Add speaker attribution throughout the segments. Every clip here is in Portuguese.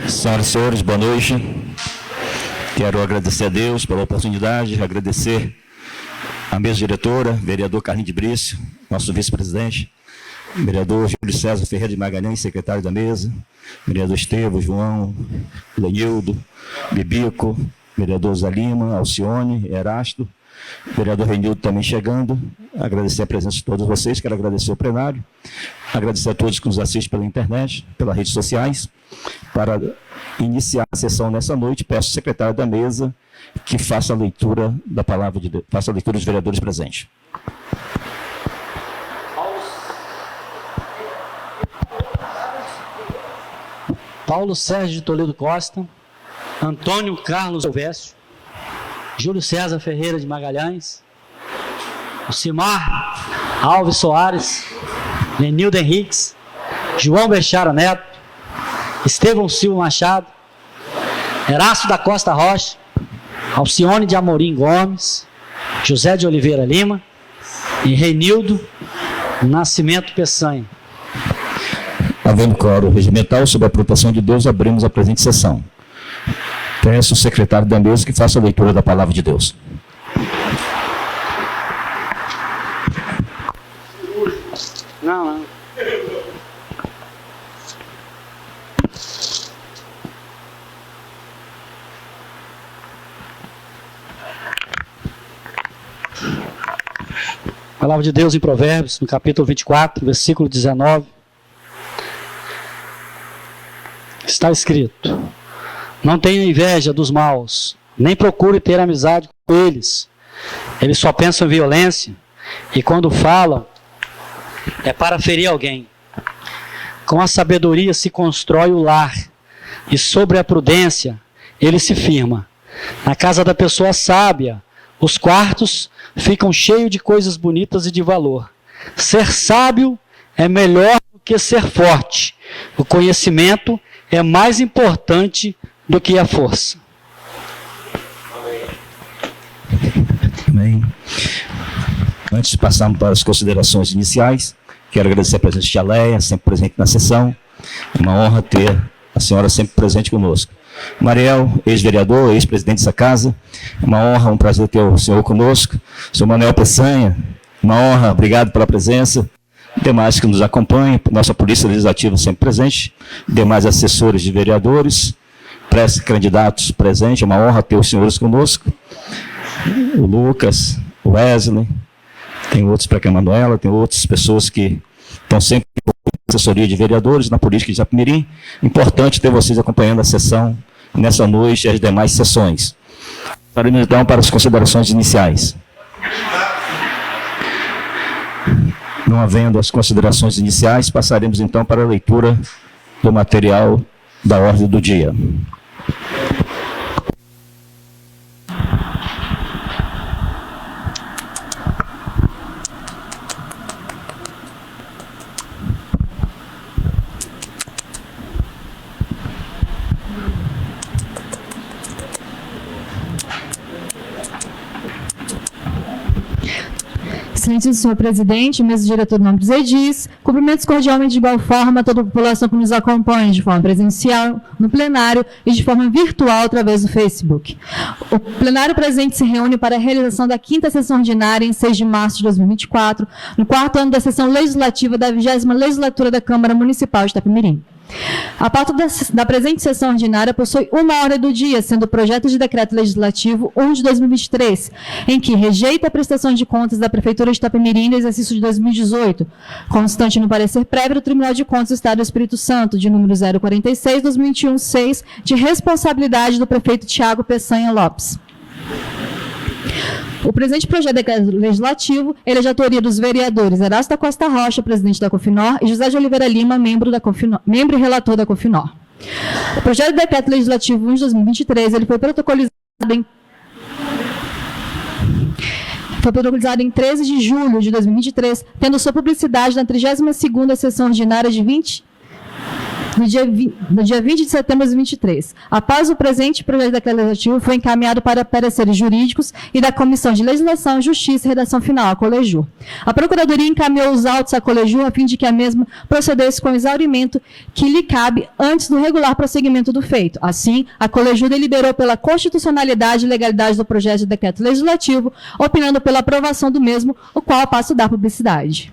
Speaker 1: Senhoras e senhores, boa noite. Quero agradecer a Deus pela oportunidade, agradecer a mesa diretora, vereador Carlinhos de Brício, nosso vice-presidente, vereador Júlio César Ferreira de Magalhães, secretário da mesa, vereador Estevão, João, Lenildo, Bibico, vereador Zé Lima, Alcione, Erasto, vereador Renildo também chegando. Agradecer a presença de todos vocês, quero agradecer o plenário, agradecer a todos que nos assistem pela internet, pelas redes sociais. Para iniciar a sessão nessa noite, peço ao secretário da mesa que faça a leitura da palavra de Deus, faça a leitura dos vereadores presentes.
Speaker 2: Paulo Sérgio de Toledo Costa, Antônio Carlos Silvestre, Júlio César Ferreira de Magalhães, Ocimar Alves Soares, Lenildo Henriques, João Bechara Neto, Estevão Silva Machado, Erasto da Costa Rocha, Alcione de Amorim Gomes, José de Oliveira Lima e Renildo Nascimento Peçanha.
Speaker 1: Havendo quórum regimental, sob a aprovação de Deus, abrimos a presente sessão. Peço ao secretário da mesa que faça a leitura da palavra de Deus.
Speaker 2: Não. Palavra de Deus em Provérbios, no capítulo 24, versículo 19. Está escrito: não tenha inveja dos maus, nem procure ter amizade com eles. Eles só pensam em violência, e quando falam, é para ferir alguém. Com a sabedoria se constrói o lar, e sobre a prudência ele se firma. Na casa da pessoa sábia, os quartos ficam cheios de coisas bonitas e de valor. Ser sábio é melhor do que ser forte. O conhecimento é mais importante do que a força.
Speaker 1: Amém. Antes de passarmos para as considerações iniciais, quero agradecer a presença de Aleia, sempre presente na sessão. Uma honra ter a senhora sempre presente conosco. Mariel, ex-vereador, ex-presidente dessa casa, uma honra, um prazer ter o senhor conosco. Senhor Manuel Peçanha, uma honra, obrigado pela presença. Demais que nos acompanham, nossa Polícia Legislativa sempre presente, demais assessores de vereadores, pré-candidatos presentes, é uma honra ter os senhores conosco. O Lucas, o Wesley, tem outros para a Manuela, tem outras pessoas que estão sempre com assessoria de vereadores na política de Itapemirim. Importante ter vocês acompanhando a sessão nessa noite e as demais sessões. Paramos então para as considerações iniciais. Não havendo as considerações iniciais, passaremos então para a leitura do material da ordem do dia.
Speaker 3: Excelentíssimo senhor presidente, mesa diretora do nome dos edis, cumprimentos cordialmente de igual forma a toda a população que nos acompanha de forma presencial, no plenário e de forma virtual através do Facebook. O plenário presente se reúne para a realização da 5ª sessão ordinária em 6 de março de 2024, no 4º ano da sessão legislativa da 20ª legislatura da Câmara Municipal de Itapemirim. A pauta da presente sessão ordinária possui uma ordem do dia, sendo o projeto de decreto legislativo 1 de 2023, em que rejeita a prestação de contas da Prefeitura de Itapemirim no exercício de 2018, constante no parecer prévio do Tribunal de Contas do Estado do Espírito Santo, de número 046/2021-6, de responsabilidade do prefeito Thiago Peçanha Lopes. O presente projeto de decreto legislativo ele é de autoria dos vereadores Erasto da Costa Rocha, presidente da Cofinor, e José de Oliveira Lima, membro e relator da Cofinor. O projeto de decreto legislativo 1 de 2023 ele foi protocolizado em 13 de julho de 2023, tendo sua publicidade na 32ª sessão ordinária de 20 no dia 20 de setembro de 2023. Após o presente projeto de decreto legislativo, foi encaminhado para pareceres jurídicos e da Comissão de Legislação, Justiça e Redação Final, a Colejur. A Procuradoria encaminhou os autos à Colejur a fim de que a mesma procedesse com o exaurimento que lhe cabe antes do regular prosseguimento do feito. Assim, a Colejur deliberou pela constitucionalidade e legalidade do projeto de decreto legislativo, opinando pela aprovação do mesmo, o qual passo a dar publicidade.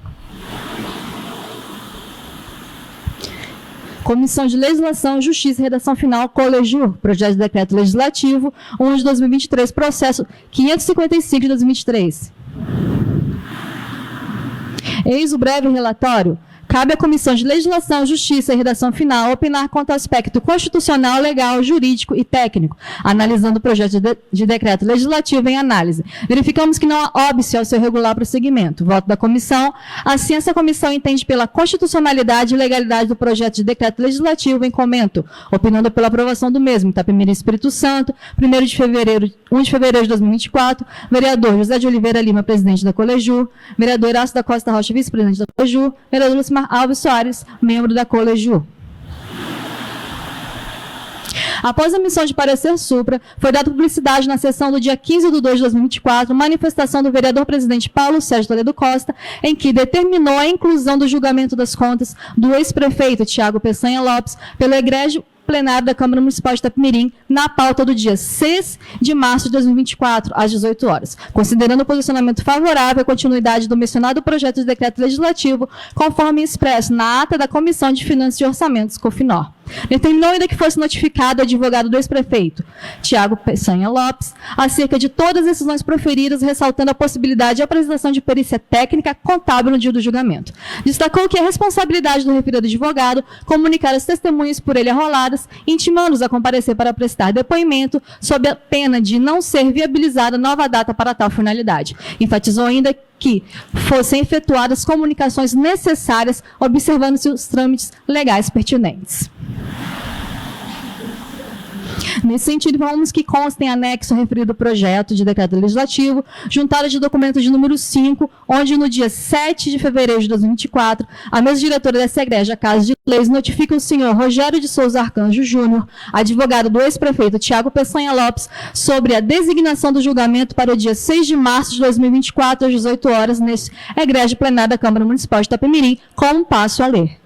Speaker 3: Comissão de Legislação, Justiça e Redação Final, Colejur, projeto de decreto legislativo 1 de 2023, processo 555 de 2023. Eis o breve relatório. Cabe à Comissão de Legislação, Justiça e Redação Final opinar quanto ao aspecto constitucional, legal, jurídico e técnico, analisando o projeto de decreto legislativo em análise. Verificamos que não há óbice ao seu regular prosseguimento. Voto da comissão. Assim, essa comissão entende pela constitucionalidade e legalidade do projeto de decreto legislativo em comento, opinando pela aprovação do mesmo. Itapemirim, Espírito Santo, 1 de fevereiro de 2024, vereador José de Oliveira Lima, presidente da Colejur, vereador Horácio da Costa Rocha, vice-presidente da Colejur, vereador Lucimar Alves Soares, membro da Colejur. Após a emissão de parecer supra, foi dada publicidade na sessão do dia 15 de 2 de 2024, manifestação do vereador-presidente Paulo Sérgio Toledo Costa, em que determinou a inclusão do julgamento das contas do ex-prefeito Tiago Peçanha Lopes pelo egrégio plenário da Câmara Municipal de Itapemirim, na pauta do dia 6 de março de 2024, às 18 horas, considerando o posicionamento favorável à continuidade do mencionado projeto de decreto legislativo, conforme expresso na ata da Comissão de Finanças e Orçamentos, COFINOR. Determinou ainda que fosse notificado o advogado do ex-prefeito, Tiago Peçanha Lopes, acerca de todas as decisões proferidas, ressaltando a possibilidade de apresentação de perícia técnica contábil no dia do julgamento. Destacou que a responsabilidade do referido advogado comunicar as testemunhas por ele arroladas, intimando-os a comparecer para prestar depoimento, sob a pena de não ser viabilizada nova data para tal finalidade. Enfatizou ainda que fossem efetuadas comunicações necessárias, observando-se os trâmites legais pertinentes. Nesse sentido, vamos que constem anexo ao referido projeto de decreto legislativo, juntada de documento de número 5, onde no dia 7 de fevereiro de 2024, a mesa diretora dessa egrégia Casa de Leis notifica o senhor Rogério de Souza Arcanjo Júnior, advogado do ex-prefeito Tiago Peçanha Lopes, sobre a designação do julgamento para o dia 6 de março de 2024, às 18 horas, nesse egrégio plenário da Câmara Municipal de Itapemirim, como passo a ler.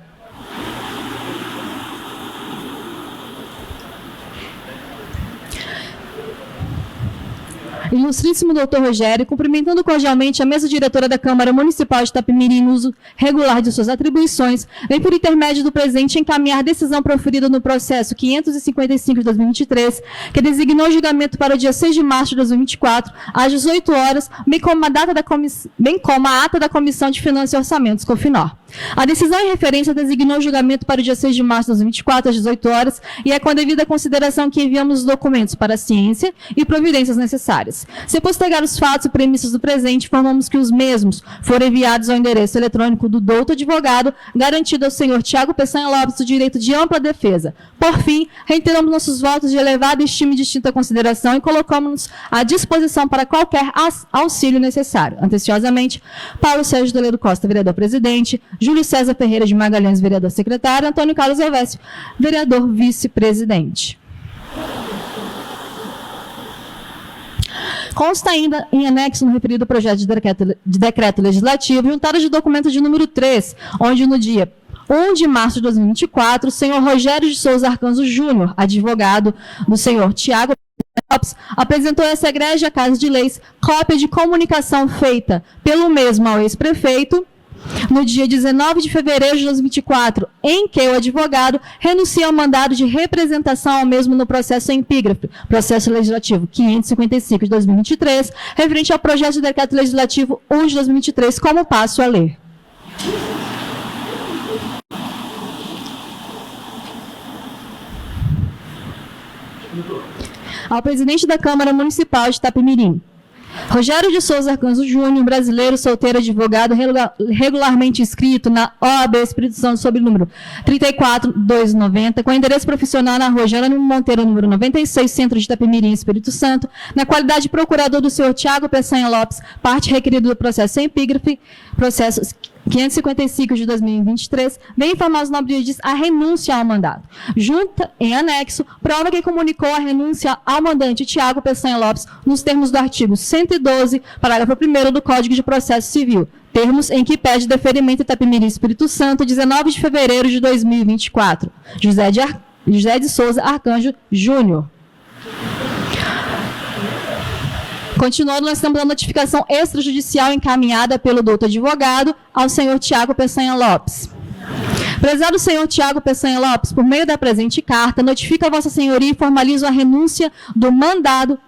Speaker 3: Ilustríssimo doutor Rogério, cumprimentando cordialmente a mesa diretora da Câmara Municipal de Itapemirim no uso regular de suas atribuições, vem por intermédio do presente encaminhar decisão proferida no processo 555 de 2023, que designou o julgamento para o dia 6 de março de 2024, às 18 horas, bem como a ata da Comissão de Finanças e Orçamentos, COFINOR. A decisão em referência designou o julgamento para o dia 6 de março de 2024, às 18 horas, e é com a devida consideração que enviamos os documentos para a ciência e providências necessárias. Se postergar os fatos e premissas do presente, informamos que os mesmos foram enviados ao endereço eletrônico do doutor advogado, garantido ao senhor Tiago Peçanha Lopes o direito de ampla defesa. Por fim, reiteramos nossos votos de elevada estima e distinta consideração e colocamos-nos à disposição para qualquer auxílio necessário. Anteciosamente, Paulo Sérgio Toledo Costa, vereador-presidente, Júlio César Ferreira de Magalhães, vereador-secretário, Antônio Carlos Elvésio, vereador vice-presidente. Consta ainda em anexo no referido projeto de decreto legislativo, juntado de documento de número 3, onde no dia 1 de março de 2024, o senhor Rogério de Souza Arcanjo Júnior, advogado do senhor Tiago Lopes, apresentou a essa egrégia Casa de Leis cópia de comunicação feita pelo mesmo ao ex-prefeito, no dia 19 de fevereiro de 2024, em que o advogado renuncia ao mandado de representação ao mesmo no processo em epígrafe, processo legislativo 555 de 2023, referente ao projeto de decreto legislativo 1 de 2023, como passo a ler. Ao presidente da Câmara Municipal de Itapemirim, Rogério de Souza Arcanjo Júnior, brasileiro, solteiro, advogado, regularmente inscrito na OAB Espírito Santo, sob o número 34290, com endereço profissional na rua Jerônimo Monteiro, número 96, Centro de Itapemirim, Espírito Santo, na qualidade de procurador do senhor Tiago Peçanha Lopes, parte requerida do processo em epígrafe, processo 555 de 2023, vem informar os nobres juízes a renúncia ao mandato. Junta, em anexo, prova que comunicou a renúncia ao mandante Tiago Peçanha Lopes nos termos do artigo 112, parágrafo 1º do Código de Processo Civil, termos em que pede deferimento Itapemirim Espírito Santo, 19 de fevereiro de 2024. José de Souza Arcanjo Júnior. Continuando, nós temos a notificação extrajudicial encaminhada pelo doutor advogado ao senhor Tiago Peçanha Lopes. Prezado senhor Tiago Peçanha Lopes, por meio da presente carta, notifica a vossa senhoria e formalizo a renúncia do mandado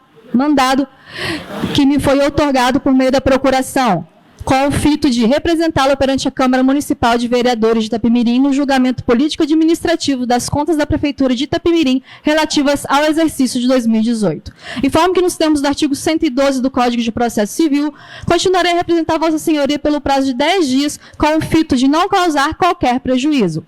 Speaker 3: que me foi outorgado por meio da procuração, com o fito de representá-lo perante a Câmara Municipal de Vereadores de Itapemirim no julgamento político-administrativo das contas da Prefeitura de Itapemirim relativas ao exercício de 2018. Informo que nos termos do artigo 112 do Código de Processo Civil, continuarei a representar Vossa Senhoria pelo prazo de 10 dias com o fito de não causar qualquer prejuízo.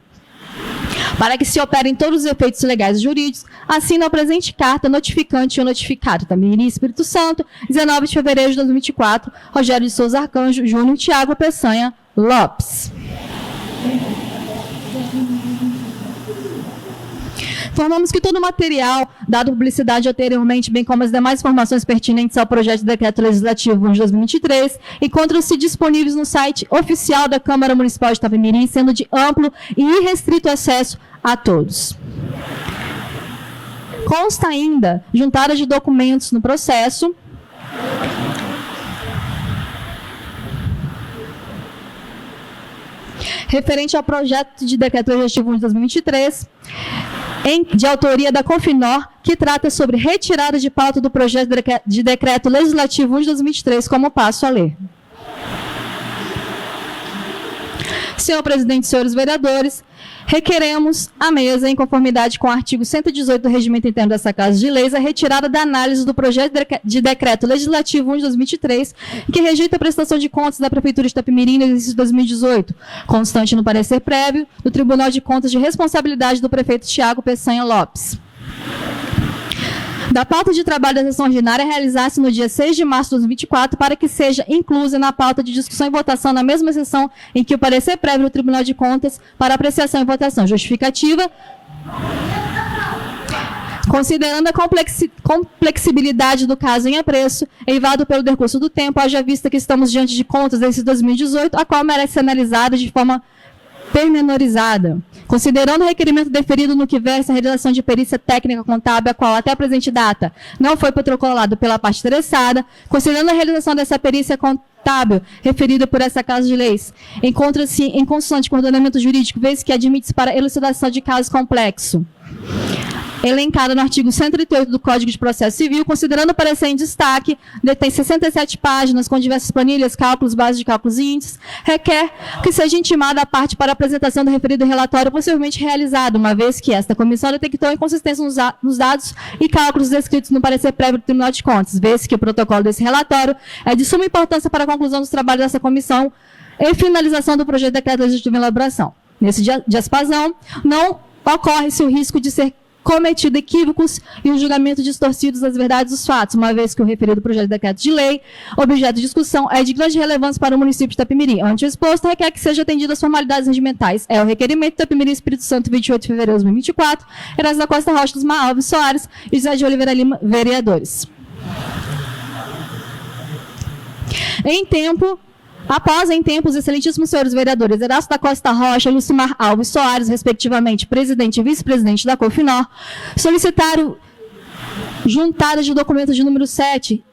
Speaker 3: Para que se operem todos os efeitos legais e jurídicos, assino a presente carta notificante e o notificado Itapemirim Espírito Santo, 19 de fevereiro de 2024, Rogério de Souza Arcanjo Júnior Tiago Peçanha Lopes. Informamos que todo o material dado publicidade anteriormente, bem como as demais informações pertinentes ao projeto de decreto legislativo de 2023, encontram-se disponíveis no site oficial da Câmara Municipal de Itapemirim, sendo de amplo e irrestrito acesso a todos. Consta ainda juntada de documentos no processo, referente ao projeto de decreto legislativo de 2023, de autoria da Confinor, que trata sobre retirada de pauta do projeto de decreto legislativo de 2023, como passo a ler. Senhor presidente e senhores vereadores, requeremos à mesa, em conformidade com o artigo 118 do Regimento Interno dessa Casa de Leis, a retirada da análise do projeto de decreto legislativo 1 de 2023, que rejeita a prestação de contas da Prefeitura de Itapemirim no exercício de 2018, constante no parecer prévio do Tribunal de Contas de responsabilidade do prefeito Tiago Peçanha Lopes. Da pauta de trabalho da sessão ordinária realizar-se no dia 6 de março de 2024, para que seja inclusa na pauta de discussão e votação na mesma sessão em que o parecer prévio do Tribunal de Contas para apreciação e votação justificativa, considerando a complexibilidade do caso em apreço, eivado pelo decurso do tempo, haja vista que estamos diante de contas desse 2018, a qual merece ser analisada de forma pormenorizada, considerando o requerimento deferido no que versa a realização de perícia técnica contábil, a qual até a presente data não foi protocolado pela parte interessada, considerando a realização dessa perícia contábil referida por essa Casa de Leis, encontra-se em consonante com o ordenamento jurídico, vez que admite-se para elucidação de caso complexo, elencada no artigo 138 do Código de Processo Civil, considerando o parecer em destaque, detém 67 páginas com diversas planilhas, cálculos, bases de cálculos e índices, requer que seja intimada a parte para a apresentação do referido relatório possivelmente realizado, uma vez que esta comissão detectou inconsistência nos dados e cálculos descritos no parecer prévio do Tribunal de Contas, vez que o protocolo desse relatório é de suma importância para a conclusão dos trabalhos dessa comissão e finalização do projeto de decreto legislativo em elaboração. Nesse diapasão, não ocorre-se o risco de ser cometido equívocos e um julgamento distorcido das verdades dos fatos, uma vez que o referido projeto de decreto de lei, objeto de discussão, é de grande relevância para o município de Itapemirim. Ante o exposto, requer que seja atendido às formalidades regimentais. É o requerimento de Itapemirim Espírito Santo, 28 de fevereiro de 2024, Herácio da Costa Rocha, Luzmar Alves Soares e José de Oliveira Lima, vereadores. Após, em tempo, os excelentíssimos senhores vereadores Herácio da Costa Rocha e Lucimar Alves Soares, respectivamente, presidente e vice-presidente da Confinor, solicitaram juntada de documento de número 7,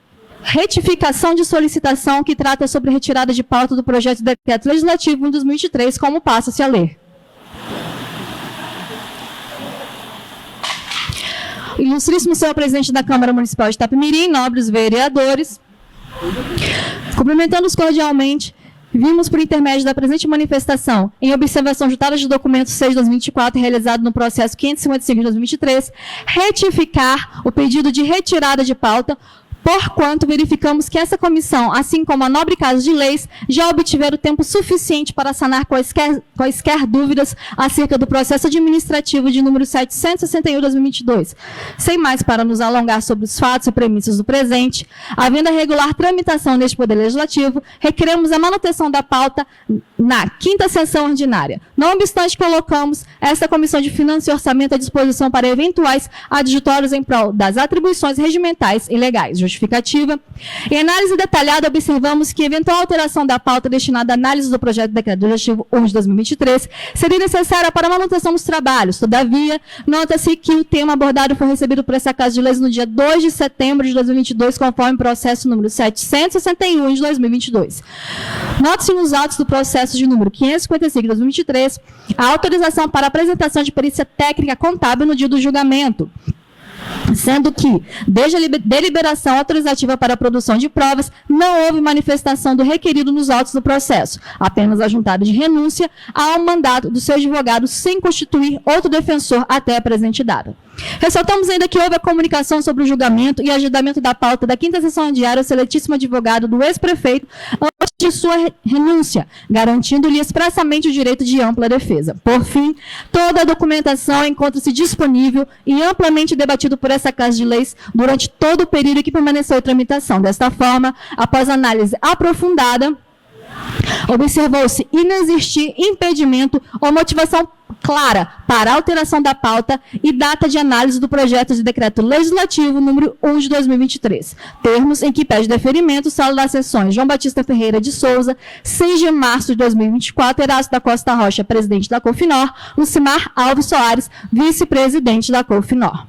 Speaker 3: retificação de solicitação que trata sobre retirada de pauta do projeto de decreto legislativo em 2023, como passa-se a ler. Ilustríssimo senhor presidente da Câmara Municipal de Itapemirim, nobres vereadores, cumprimentando-os cordialmente, vimos por intermédio da presente manifestação, em observação juntada de documento 6 de 2024, realizado no processo 555 de 2023, retificar o pedido de retirada de pauta porquanto verificamos que essa comissão, assim como a nobre Casa de Leis, já obtiveram tempo suficiente para sanar quaisquer dúvidas acerca do processo administrativo de número 761/2022. Sem mais para nos alongar sobre os fatos e premissas do presente, havendo a regular tramitação neste Poder Legislativo, requeremos a manutenção da pauta na 5ª sessão ordinária. Não obstante, colocamos esta Comissão de Finanças e Orçamento à disposição para eventuais adjutórios em prol das atribuições regimentais e legais. Justificativa. Em análise detalhada, observamos que eventual alteração da pauta destinada à análise do projeto de decreto legislativo 1 de 2023 seria necessária para a manutenção dos trabalhos. Todavia, nota-se que o tema abordado foi recebido por essa Casa de Leis no dia 2 de setembro de 2022, conforme processo número 761 de 2022. Nota-se nos autos do processo de número 555 de 2023 a autorização para apresentação de perícia técnica contábil no dia do julgamento, sendo que, desde a deliberação autorizativa para a produção de provas, não houve manifestação do requerido nos autos do processo, apenas a juntada de renúncia ao mandato do seu advogado sem constituir outro defensor até a presente data. Ressaltamos ainda que houve a comunicação sobre o julgamento e agendamento da pauta da 5ª sessão diária ao seletíssimo advogado do ex-prefeito antes de sua renúncia, garantindo-lhe expressamente o direito de ampla defesa. Por fim, toda a documentação encontra-se disponível e amplamente debatido por essa Casa de Leis durante todo o período que permaneceu em tramitação. Desta forma, após análise aprofundada, observou-se inexistir impedimento ou motivação clara para a alteração da pauta e data de análise do projeto de decreto legislativo número 1 de 2023, termos em que pede deferimento sala das sessões João Batista Ferreira de Souza, 6 de março de 2024, Erasto da Costa Rocha, presidente da COFINOR, Lucimar Alves Soares, vice-presidente da COFINOR.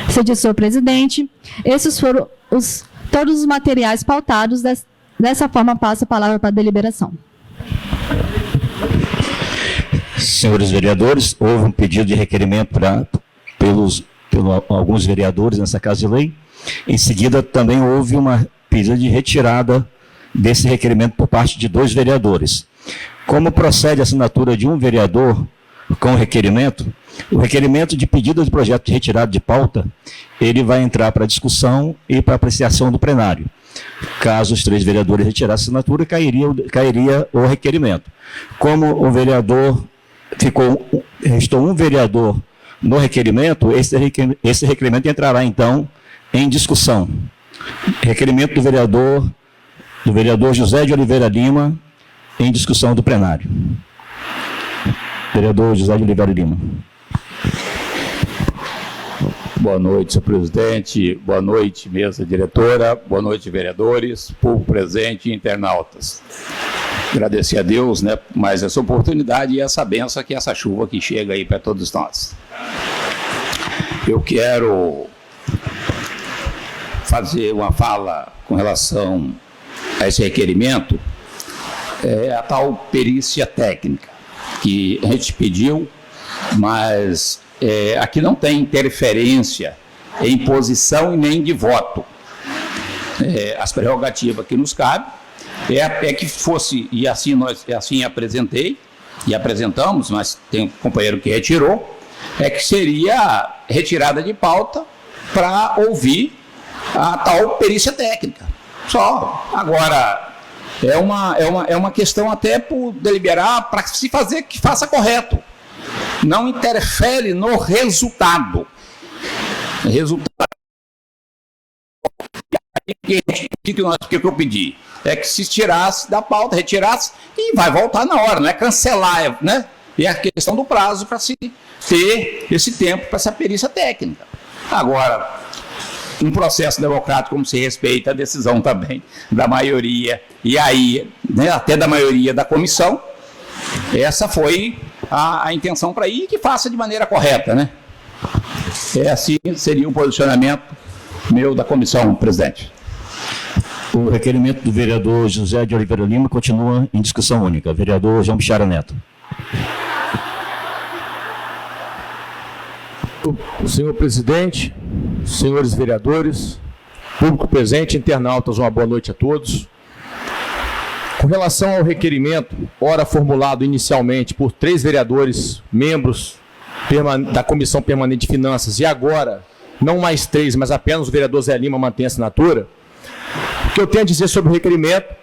Speaker 3: Senhor senhor presidente, esses foram todos os materiais pautados. Dessa forma, passo a palavra para a deliberação.
Speaker 1: Senhores vereadores, houve um pedido de requerimento pelos alguns vereadores nessa Casa de Lei. Em seguida, também houve uma pedido de retirada desse requerimento por parte de 2 vereadores. Como procede a assinatura de um vereador com o requerimento de pedido de projeto de retirada de pauta, ele vai entrar para discussão e para apreciação do plenário. Caso os 3 vereadores retirassem a assinatura, cairia o requerimento. Como o vereador restou um vereador no requerimento, esse requerimento entrará, então, em discussão. Requerimento do vereador José de Oliveira Lima, em discussão do plenário. Vereador José de Oliveira Lima.
Speaker 4: Boa noite, senhor presidente. Boa noite, mesa diretora. Boa noite, vereadores, povo presente e internautas. Agradecer a Deus, né, mais essa oportunidade e essa benção, que essa chuva que chega aí para todos nós. Eu quero fazer uma fala com relação a esse requerimento, a tal perícia técnica, que a gente pediu, mas aqui não tem interferência em posição e nem de voto. As prerrogativas que nos cabem é que fosse, e assim apresentei, e apresentamos, mas tem um companheiro que retirou, que seria retirada de pauta para ouvir a tal perícia técnica. Só. Agora, é uma questão até por deliberar para se fazer que faça correto. Não interfere no resultado. O que eu pedi? É que se tirasse da pauta, retirasse, e vai voltar na hora, não é cancelar, né? E a questão do prazo para se ter esse tempo para essa perícia técnica. Agora, um processo democrático, como se respeita a decisão também da maioria, e aí, né, até da maioria da comissão, essa foi a intenção para ir, que faça de maneira correta, né? Assim seria o posicionamento meu da comissão, presidente.
Speaker 1: O requerimento do vereador José de Oliveira Lima continua em discussão única. Vereador João Bichara Neto.
Speaker 5: Senhor presidente, senhores vereadores, público presente, internautas, uma boa noite a todos. Com relação ao requerimento, ora formulado inicialmente por 3 vereadores, membros da Comissão Permanente de Finanças, e agora não mais 3, mas apenas o vereador Zé Lima mantém a assinatura, o que eu tenho a dizer sobre o requerimento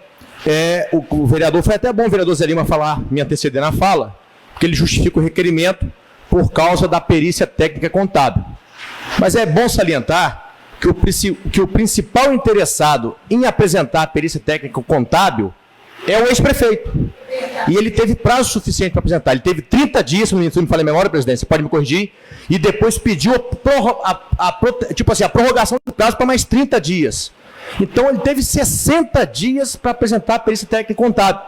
Speaker 5: o vereador, foi até bom o vereador Zé Lima me anteceder na fala, porque ele justifica o requerimento por causa da perícia técnica contábil. Mas é bom salientar que o principal interessado em apresentar a perícia técnica contábil é o ex-prefeito. E ele teve prazo suficiente para apresentar. Ele teve 30 dias, se não me falha a memória, presidente, você pode me corrigir, e depois pediu a prorrogação do prazo para mais 30 dias. Então ele teve 60 dias para apresentar a perícia técnica contábil.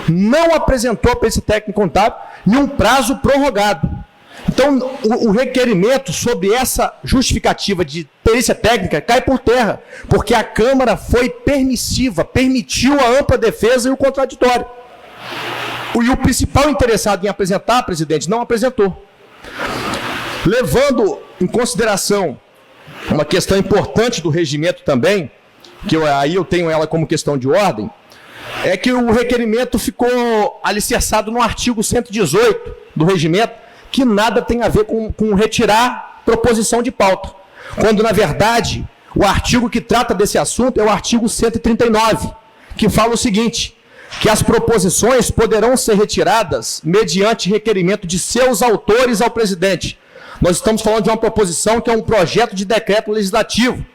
Speaker 5: Não apresentou a perícia técnica contábil em um prazo prorrogado. Então, o requerimento sobre essa justificativa de perícia técnica cai por terra, porque a Câmara foi permissiva, permitiu a ampla defesa e o contraditório. E o principal interessado em apresentar, presidente, não apresentou. Levando em consideração uma questão importante do regimento também, que aí eu tenho ela como questão de ordem, é que o requerimento ficou alicerçado no artigo 118 do regimento, que nada tem a ver com retirar proposição de pauta. Quando, na verdade, o artigo que trata desse assunto é o artigo 139, que fala o seguinte, que as proposições poderão ser retiradas mediante requerimento de seus autores ao presidente. Nós estamos falando de uma proposição que é um projeto de decreto legislativo,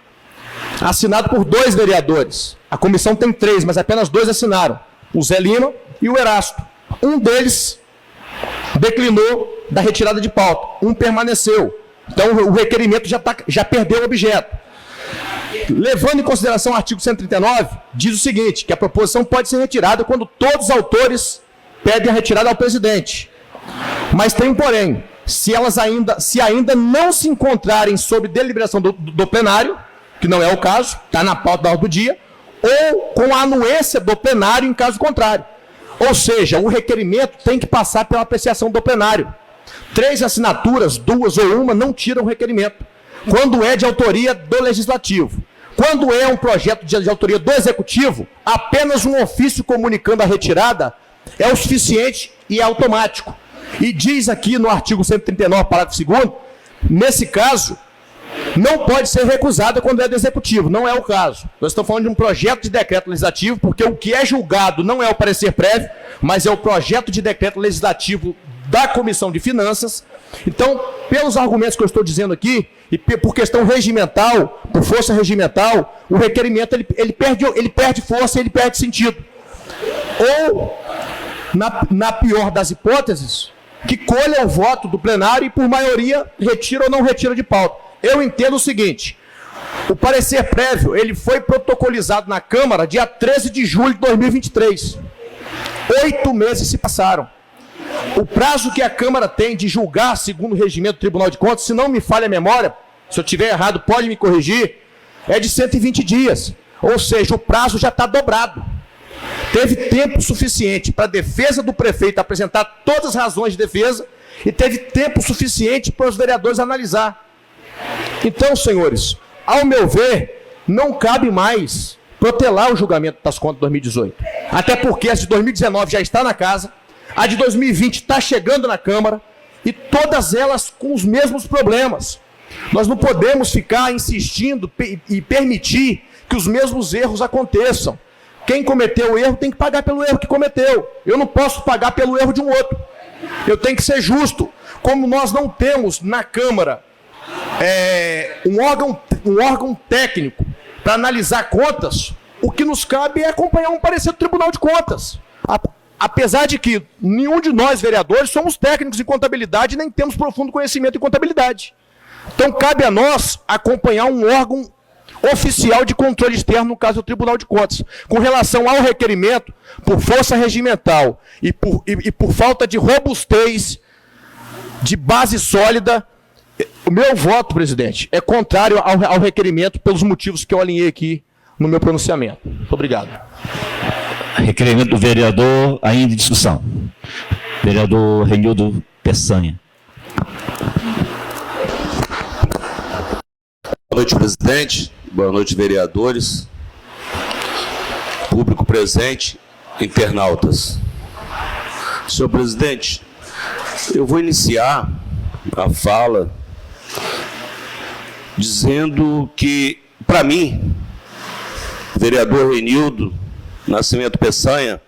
Speaker 5: assinado por 2 vereadores. A comissão tem 3, mas apenas 2 assinaram, o Zé Lima e o Erasto. Um deles declinou da retirada de pauta, um permaneceu. Então o requerimento já perdeu o objeto. Levando em consideração o artigo 139, diz o seguinte, que a proposição pode ser retirada quando todos os autores pedem a retirada ao presidente. Mas tem um porém, se ainda não se encontrarem sob deliberação do plenário, que não é o caso, está na pauta da ordem do dia, ou com a anuência do plenário em caso contrário. Ou seja, o requerimento tem que passar pela apreciação do plenário. 3 assinaturas, 2 ou 1, não tiram o requerimento. Quando é de autoria do Legislativo. Quando é um projeto de autoria do Executivo, apenas um ofício comunicando a retirada é o suficiente e é automático. E diz aqui no artigo 139, parágrafo 2º, nesse caso, não pode ser recusada quando é do Executivo. Não é o caso. Nós estamos falando de um projeto de decreto legislativo, porque o que é julgado não é o parecer prévio, mas é o projeto de decreto legislativo da Comissão de Finanças. Então, pelos argumentos que eu estou dizendo aqui, e por questão regimental, por força regimental, o requerimento ele perde força, ele perde sentido. Ou, na pior das hipóteses, que colha o voto do plenário e, por maioria, retira ou não retira de pauta. Eu entendo o seguinte, o parecer prévio ele foi protocolizado na Câmara dia 13 de julho de 2023. 8 meses se passaram. O prazo que a Câmara tem de julgar, segundo o regimento do Tribunal de Contas, se não me falha a memória, se eu estiver errado, pode me corrigir, é de 120 dias. Ou seja, o prazo já está dobrado. Teve tempo suficiente para a defesa do prefeito apresentar todas as razões de defesa e teve tempo suficiente para os vereadores analisar. Então, senhores, ao meu ver, não cabe mais protelar o julgamento das contas de 2018. Até porque as de 2019 já está na casa, a de 2020 está chegando na Câmara, e todas elas com os mesmos problemas. Nós não podemos ficar insistindo e permitir que os mesmos erros aconteçam. Quem cometeu o erro tem que pagar pelo erro que cometeu. Eu não posso pagar pelo erro de um outro. Eu tenho que ser justo. Como nós não temos na Câmara um órgão técnico para analisar contas, o que nos cabe é acompanhar um parecer do Tribunal de Contas. Apesar de que nenhum de nós, vereadores, somos técnicos em contabilidade e nem temos profundo conhecimento em contabilidade. Então, cabe a nós acompanhar um órgão oficial de controle externo, no caso do Tribunal de Contas. Com relação ao requerimento, por força regimental e por falta de robustez, de base sólida, o meu voto, presidente, é contrário ao requerimento pelos motivos que eu alinhei aqui no meu pronunciamento. Muito obrigado.
Speaker 1: Requerimento do vereador, ainda em discussão. Vereador Renildo Peçanha.
Speaker 6: Boa noite, presidente. Boa noite, vereadores. Público presente, internautas. Senhor presidente, eu vou iniciar a fala dizendo que, para mim, o vereador Renildo Nascimento Peçanha,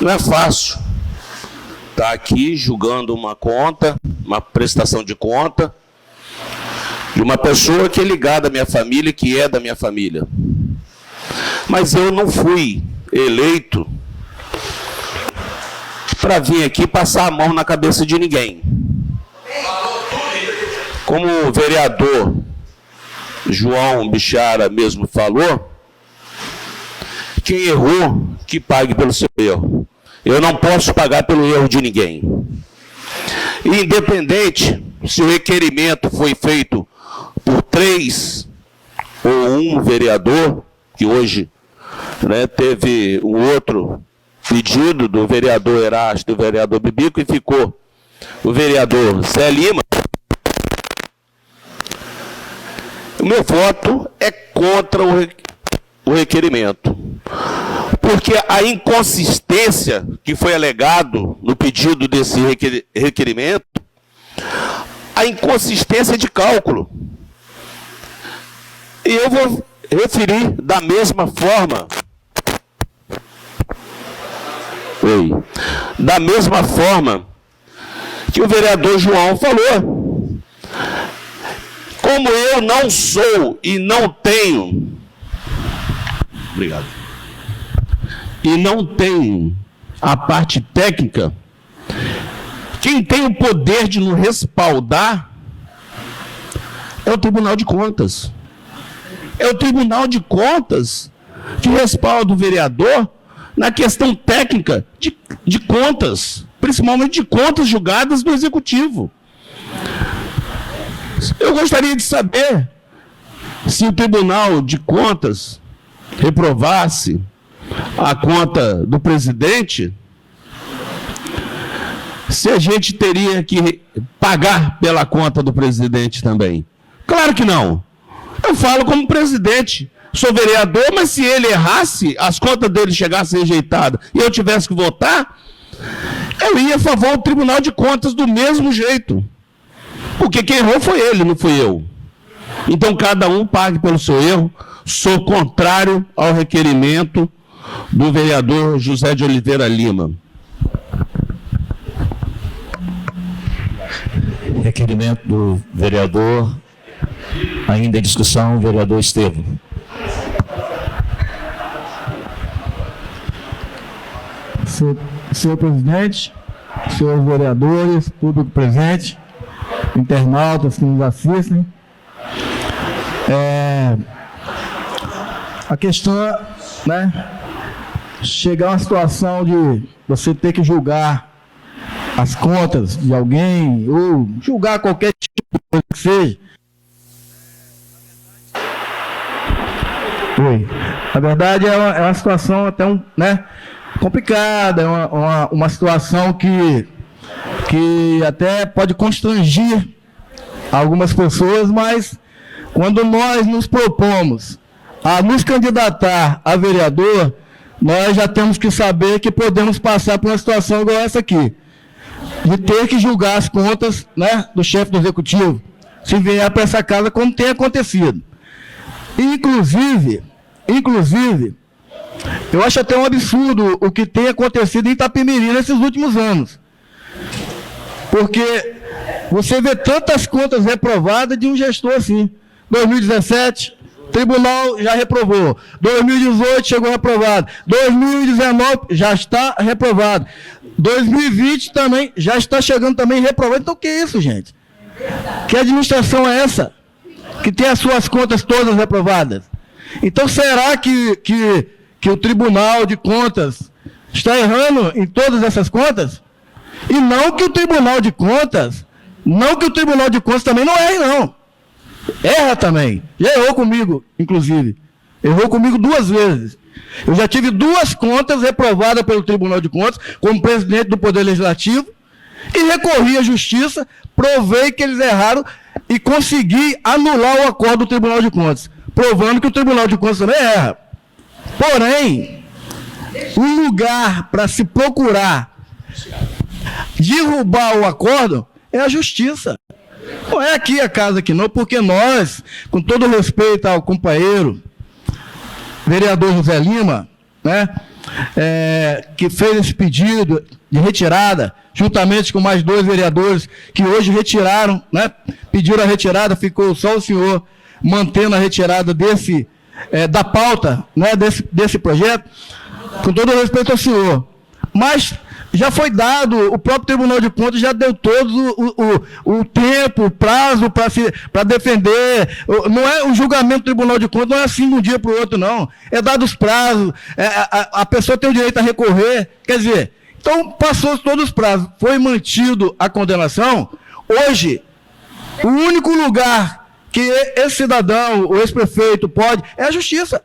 Speaker 6: não é fácil estar aqui julgando uma conta, uma prestação de conta, de uma pessoa que é ligada à minha família, que é da minha família. Mas eu não fui eleito para vir aqui passar a mão na cabeça de ninguém. Como o vereador João Bichara mesmo falou, quem errou, que pague pelo seu erro. Eu não posso pagar pelo erro de ninguém. Independente se o requerimento foi feito por 3 ou 1 vereador, que hoje, né, teve um outro pedido do vereador Erasto e do vereador Bibico, e ficou o vereador Zé Lima, o meu voto é contra o requerimento. Porque a inconsistência que foi alegado no pedido desse requerimento, a inconsistência de cálculo. E eu vou referir da mesma forma, da mesma forma que o vereador João falou. Como eu não sou e não tenho, obrigado, e não tenho a parte técnica, quem tem o poder de nos respaldar é o Tribunal de Contas. É o Tribunal de Contas que respalda o vereador na questão técnica de contas, principalmente de contas julgadas do Executivo. Eu gostaria de saber se o Tribunal de Contas reprovasse a conta do presidente, se a gente teria que pagar pela conta do presidente também. Claro que não. Eu falo como presidente, sou vereador, mas se ele errasse, as contas dele chegassem rejeitadas e eu tivesse que votar, eu ia a favor do Tribunal de Contas do mesmo jeito. Porque quem errou foi ele, não fui eu. Então cada um pague pelo seu erro. Sou contrário ao requerimento do vereador José de Oliveira Lima.
Speaker 1: Requerimento do vereador, ainda em discussão, vereador Estevão.
Speaker 7: Senhor presidente, senhores vereadores, público presente, internautas que nos assistem, a questão, né, chegar a uma situação de você ter que julgar as contas de alguém, ou julgar qualquer tipo de coisa que seja. Na verdade, é uma situação até complicada, é uma situação que até pode constrangir algumas pessoas, mas quando nós nos propomos a nos candidatar a vereador, nós já temos que saber que podemos passar por uma situação igual essa aqui, de ter que julgar as contas, né, do chefe do executivo, se vier para essa casa, como tem acontecido. Inclusive, eu acho até um absurdo o que tem acontecido em Itapemirim nesses últimos anos. Porque você vê tantas contas reprovadas de um gestor assim. 2017, tribunal já reprovou. 2018 chegou reprovado. 2019 já está reprovado. 2020 também já está chegando também reprovado. Então o que é isso, gente? Que administração é essa? Que tem as suas contas todas reprovadas? Então será que o Tribunal de Contas está errando em todas essas contas? E não que o Tribunal de Contas também não erre, não. Erra também. Já errou comigo, inclusive. Errou comigo 2 vezes. Eu já tive 2 contas reprovadas pelo Tribunal de Contas, como presidente do Poder Legislativo, e recorri à Justiça, provei que eles erraram e consegui anular o acordo do Tribunal de Contas, provando que o Tribunal de Contas também erra. Porém, o lugar para se procurar derrubar o acordo é a Justiça. Não é aqui a casa aqui não, porque nós, com todo respeito ao companheiro, vereador José Lima, né, que fez esse pedido de retirada, juntamente com mais 2 vereadores que hoje retiraram, né, pediram a retirada, ficou só o senhor mantendo a retirada da pauta, né, desse projeto, com todo respeito ao senhor. Mas já foi dado, o próprio Tribunal de Contas já deu todo o tempo, o prazo para defender. Não é o julgamento do Tribunal de Contas, não é assim de um dia para o outro, não. É dado os prazos, a pessoa tem o direito a recorrer. Quer dizer, então passou todos os prazos, foi mantido a condenação. Hoje, o único lugar que esse cidadão, o ex-prefeito, pode, é a justiça.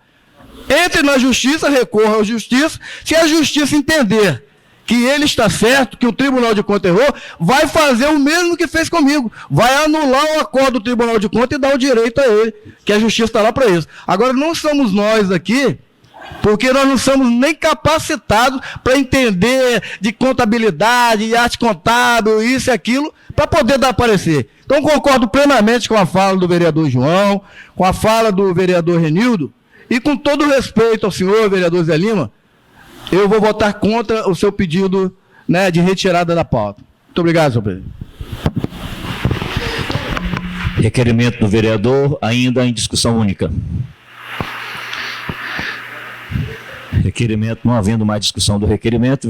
Speaker 7: Entre na justiça, recorra à justiça. Se a justiça entender que ele está certo, que o Tribunal de Contas errou, vai fazer o mesmo que fez comigo. Vai anular o acordo do Tribunal de Contas e dar o direito a ele, que a justiça está lá para isso. Agora, não somos nós aqui, porque nós não somos nem capacitados para entender de contabilidade, de arte contábil, isso e aquilo, para poder dar parecer. Então, concordo plenamente com a fala do vereador João, com a fala do vereador Renildo, e com todo respeito ao senhor, vereador Zé Lima, eu vou votar contra o seu pedido, né, de retirada da pauta. Muito obrigado, senhor presidente.
Speaker 1: Requerimento do vereador, ainda em discussão única. Requerimento, não havendo mais discussão do requerimento,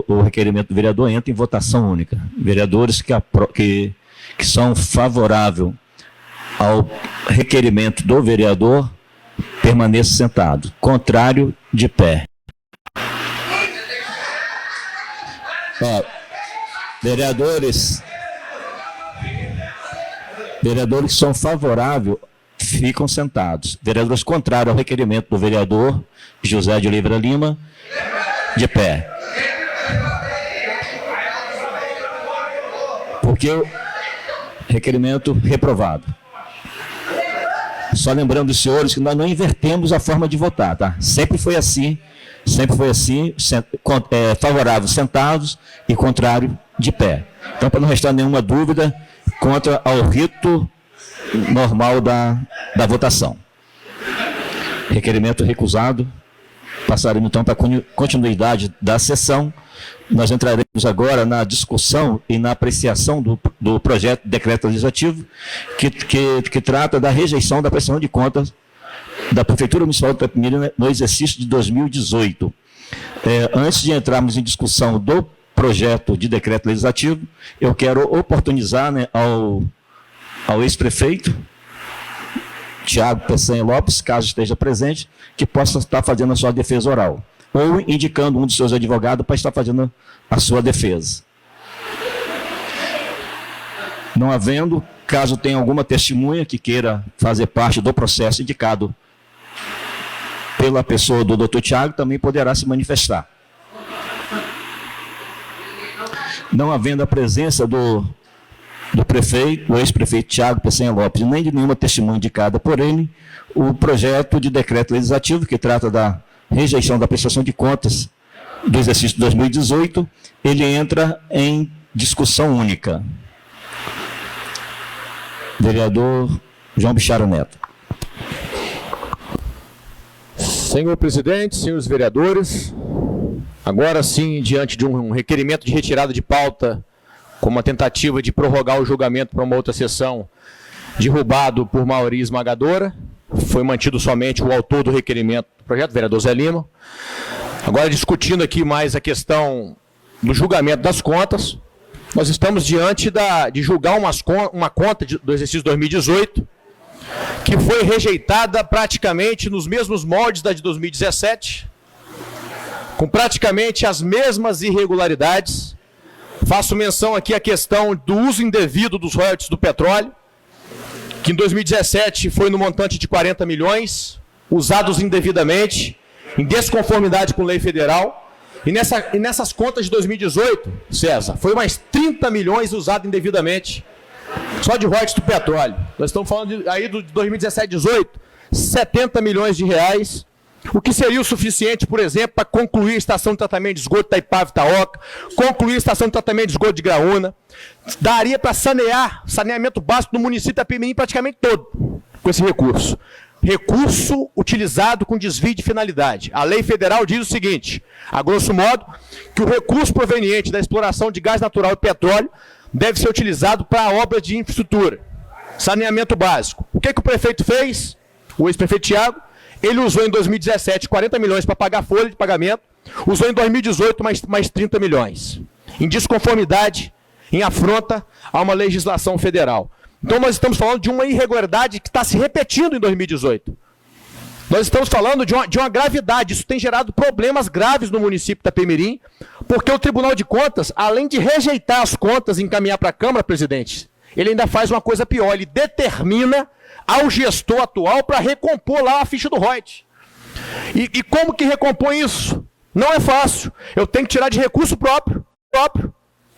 Speaker 1: o requerimento do vereador entra em votação única. Vereadores que são favoráveis ao requerimento do vereador, permaneça sentado. Contrário, de pé. Vereadores que são favoráveis ficam sentados. Vereadores contrários ao requerimento do vereador José de Oliveira Lima, de pé. Porque o requerimento reprovado. Só lembrando os senhores que nós não invertemos a forma de votar, tá? Sempre foi assim, favorável sentados e contrário de pé. Então, para não restar nenhuma dúvida, contra ao rito normal da votação. Requerimento recusado. Passaremos então para a continuidade da sessão. Nós entraremos agora na discussão e na apreciação do projeto de decreto legislativo que trata da rejeição da prestação de contas da Prefeitura Municipal de Itapemirim no exercício de 2018. Antes de entrarmos em discussão do projeto de decreto legislativo, eu quero oportunizar, né, ao ex-prefeito Tiago Peçanha Lopes, caso esteja presente, que possa estar fazendo a sua defesa oral, ou indicando um dos seus advogados para estar fazendo a sua defesa. Não havendo, caso tenha alguma testemunha que queira fazer parte do processo indicado pela pessoa do Dr. Tiago, também poderá se manifestar. Não havendo a presença do prefeito, o ex-prefeito Tiago Peçanha Lopes, nem de nenhuma testemunha indicada por ele, o projeto de decreto legislativo que trata da rejeição da prestação de contas do exercício de 2018, ele entra em discussão única. Vereador João Bichara Neto.
Speaker 5: Senhor presidente, senhores vereadores, agora sim, diante de um requerimento de retirada de pauta, com uma tentativa de prorrogar o julgamento para uma outra sessão, derrubado por maioria esmagadora, foi mantido somente o autor do requerimento do projeto, o vereador Zé Lima. Agora, discutindo aqui mais a questão do julgamento das contas, nós estamos diante de julgar uma conta do exercício 2018, que foi rejeitada praticamente nos mesmos moldes da de 2017, com praticamente as mesmas irregularidades. Faço menção aqui à questão do uso indevido dos royalties do petróleo, que em 2017 foi no montante de 40 milhões, usados indevidamente, em desconformidade com lei federal. E nessas contas de 2018, César, foi mais 30 milhões usados indevidamente, só de royalties do petróleo. Nós estamos falando aí do 2017-18, 70 milhões de reais o que seria o suficiente, por exemplo, para concluir a estação de tratamento de esgoto da Ipava e Itaoca, concluir a estação de tratamento de esgoto de Graúna. Daria para saneamento básico no município da Itapemirim praticamente todo com esse recurso. Recurso utilizado com desvio de finalidade. A lei federal diz o seguinte, a grosso modo, que o recurso proveniente da exploração de gás natural e petróleo deve ser utilizado para obras de infraestrutura, saneamento básico. O que o prefeito fez? O ex-prefeito Thiago, ele usou em 2017 40 milhões para pagar a folha de pagamento, usou em 2018 mais 30 milhões, em desconformidade, em afronta a uma legislação federal. Então nós estamos falando de uma irregularidade que está se repetindo em 2018. Nós estamos falando de uma gravidade, isso tem gerado problemas graves no município de Itapemirim, porque o Tribunal de Contas, além de rejeitar as contas e encaminhar para a Câmara, presidente, ele ainda faz uma coisa pior, ele determina ao gestor atual para recompor lá a ficha do Reut. E como que recompõe isso? Não é fácil. Eu tenho que tirar de recurso próprio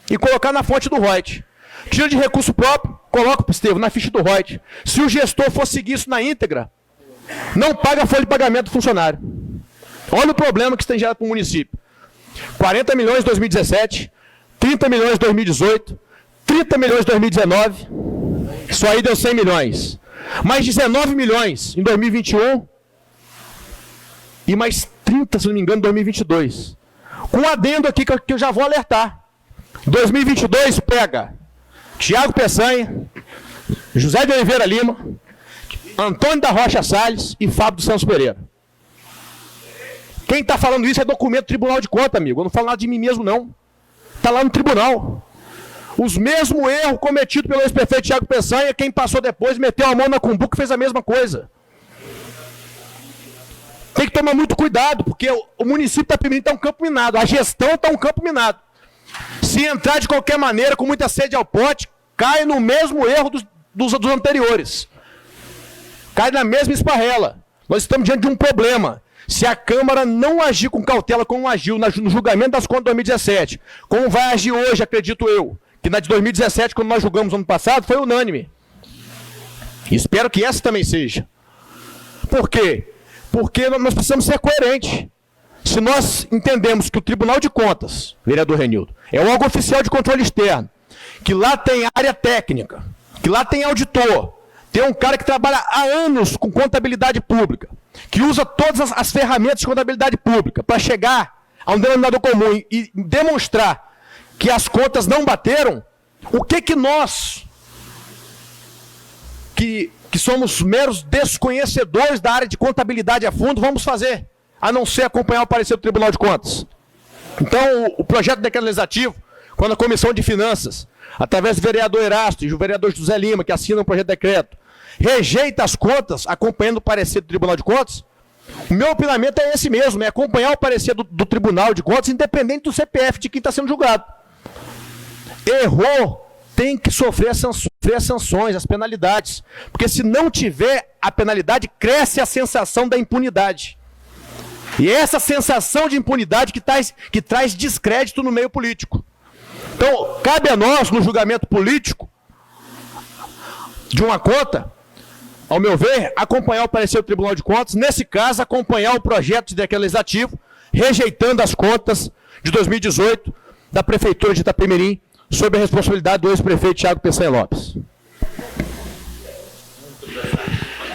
Speaker 5: e colocar na fonte do Reut. Tira de recurso próprio, coloca, Estevam, na ficha do Reut. Se o gestor for seguir isso na íntegra, não paga a folha de pagamento do funcionário. Olha o problema que isso tem gerado para o município. 40 milhões em 2017, 30 milhões em 2018, 30 milhões em 2019, só aí deu 100 milhões. Mais 19 milhões em 2021 e mais 30, se não me engano, em 2022. Com um adendo aqui que eu já vou alertar. 2022 pega Tiago Peçanha, José de Oliveira Lima, Antônio da Rocha Salles e Fábio dos Santos Pereira. Quem está falando isso é documento do Tribunal de Contas, amigo. Eu não falo nada de mim mesmo, não. Está lá no tribunal. Os mesmos erros cometidos pelo ex-prefeito Tiago Peçanha, quem passou depois meteu a mão na cumbuca e fez a mesma coisa. Tem que tomar muito cuidado, porque o município de Itapemirim está um campo minado, a gestão está um campo minado. Se entrar de qualquer maneira, com muita sede ao pote, cai no mesmo erro dos anteriores. Cai na mesma esparrela. Nós estamos diante de um problema. Se a Câmara não agir com cautela como agiu no julgamento das contas de 2017, como vai agir hoje, acredito eu, que na de 2017, quando nós julgamos no ano passado, foi unânime. Espero que essa também seja. Por quê? Porque nós precisamos ser coerentes. Se nós entendemos que o Tribunal de Contas, vereador Renildo, é um órgão oficial de controle externo, que lá tem área técnica, que lá tem auditor, tem um cara que trabalha há anos com contabilidade pública, que usa todas as ferramentas de contabilidade pública para chegar a um denominador comum e demonstrar que as contas não bateram, o que nós, que somos meros desconhecedores da área de contabilidade a fundo, vamos fazer? A não ser acompanhar o parecer do Tribunal de Contas. Então, o projeto de decreto legislativo, quando a Comissão de Finanças, através do vereador Erasto e do vereador José Lima, que assinam o projeto de decreto, rejeita as contas, acompanhando o parecer do Tribunal de Contas, o meu opinamento é esse mesmo, é acompanhar o parecer do Tribunal de Contas, independente do CPF de quem está sendo julgado. Errou, tem que sofrer as sanções, as penalidades, porque se não tiver a penalidade, cresce a sensação da impunidade. E é essa sensação de impunidade que traz descrédito no meio político. Então, cabe a nós, no julgamento político de uma conta, ao meu ver, acompanhar o parecer do Tribunal de Contas, nesse caso, acompanhar o projeto de decreto legislativo, rejeitando as contas de 2018 da Prefeitura de Itapemirim, sob a responsabilidade do ex-prefeito Tiago Peçanha Lopes.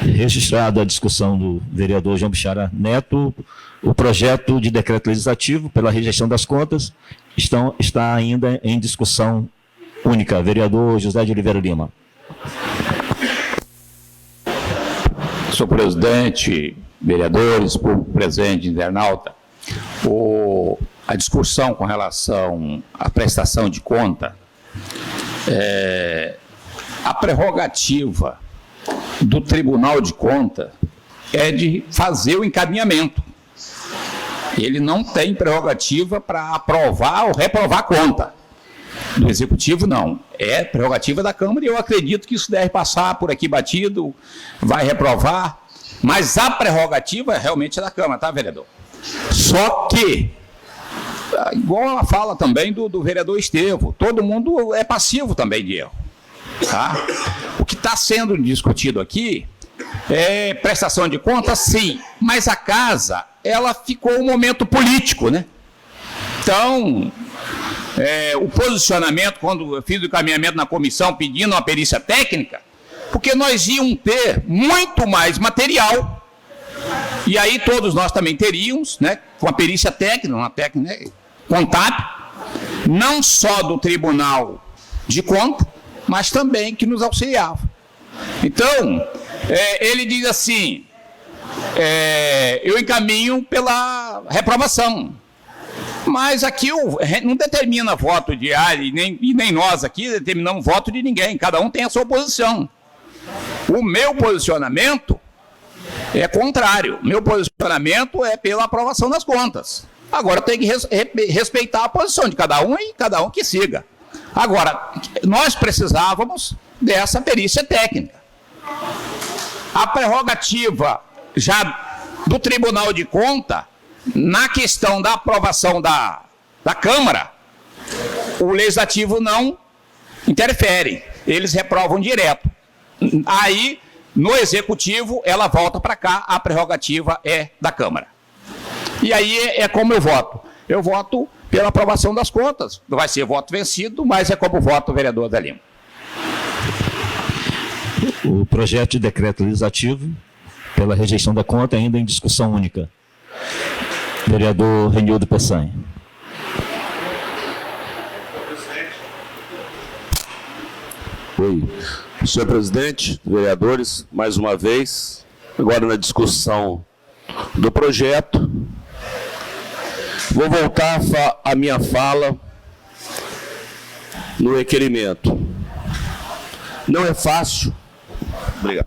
Speaker 1: Registrada a discussão do vereador João Bichara Neto, o projeto de decreto legislativo pela rejeição das contas está ainda em discussão única. Vereador José de Oliveira Lima.
Speaker 4: Senhor presidente, vereadores, público presente, internauta, a discussão com relação à prestação de conta, a prerrogativa do Tribunal de Contas é de fazer o encaminhamento. Ele não tem prerrogativa para aprovar ou reprovar a conta. Do Executivo, não. É prerrogativa da Câmara e eu acredito que isso deve passar por aqui batido, vai reprovar, mas a prerrogativa realmente é da Câmara, tá, vereador? Só que, igual a fala também do vereador Estevam, todo mundo é passivo também de erro. Tá? O que está sendo discutido aqui prestação de contas, sim, mas a casa, ela ficou um momento político, né? Então, o posicionamento, quando eu fiz o encaminhamento na comissão pedindo uma perícia técnica, porque nós íamos ter muito mais material, e aí todos nós também teríamos, né, com a perícia técnica, uma técnica, né, contábil, não só do Tribunal de Contas, mas também que nos auxiliava. Então, ele diz assim, eu encaminho pela reprovação, mas aqui não determina voto de e nem nós aqui determinamos voto de ninguém, cada um tem a sua posição. O meu posicionamento é contrário, meu posicionamento é pela aprovação das contas. Agora tem que respeitar a posição de cada um e cada um que siga. Agora, nós precisávamos dessa perícia técnica. A prerrogativa já do Tribunal de Contas, na questão da aprovação da Câmara, o Legislativo não interfere, eles reprovam direto. Aí, no Executivo, ela volta para cá, a prerrogativa é da Câmara. E aí é como eu voto. Eu voto pela aprovação das contas. Não vai ser voto vencido, mas é como voto o vereador Zé Lima.
Speaker 1: O projeto de decreto legislativo pela rejeição da conta ainda em discussão única. Vereador Renildo Peçanha.
Speaker 6: Oi. Senhor presidente, vereadores, mais uma vez, agora na discussão do projeto, vou voltar a minha fala no requerimento. Não é fácil, obrigado.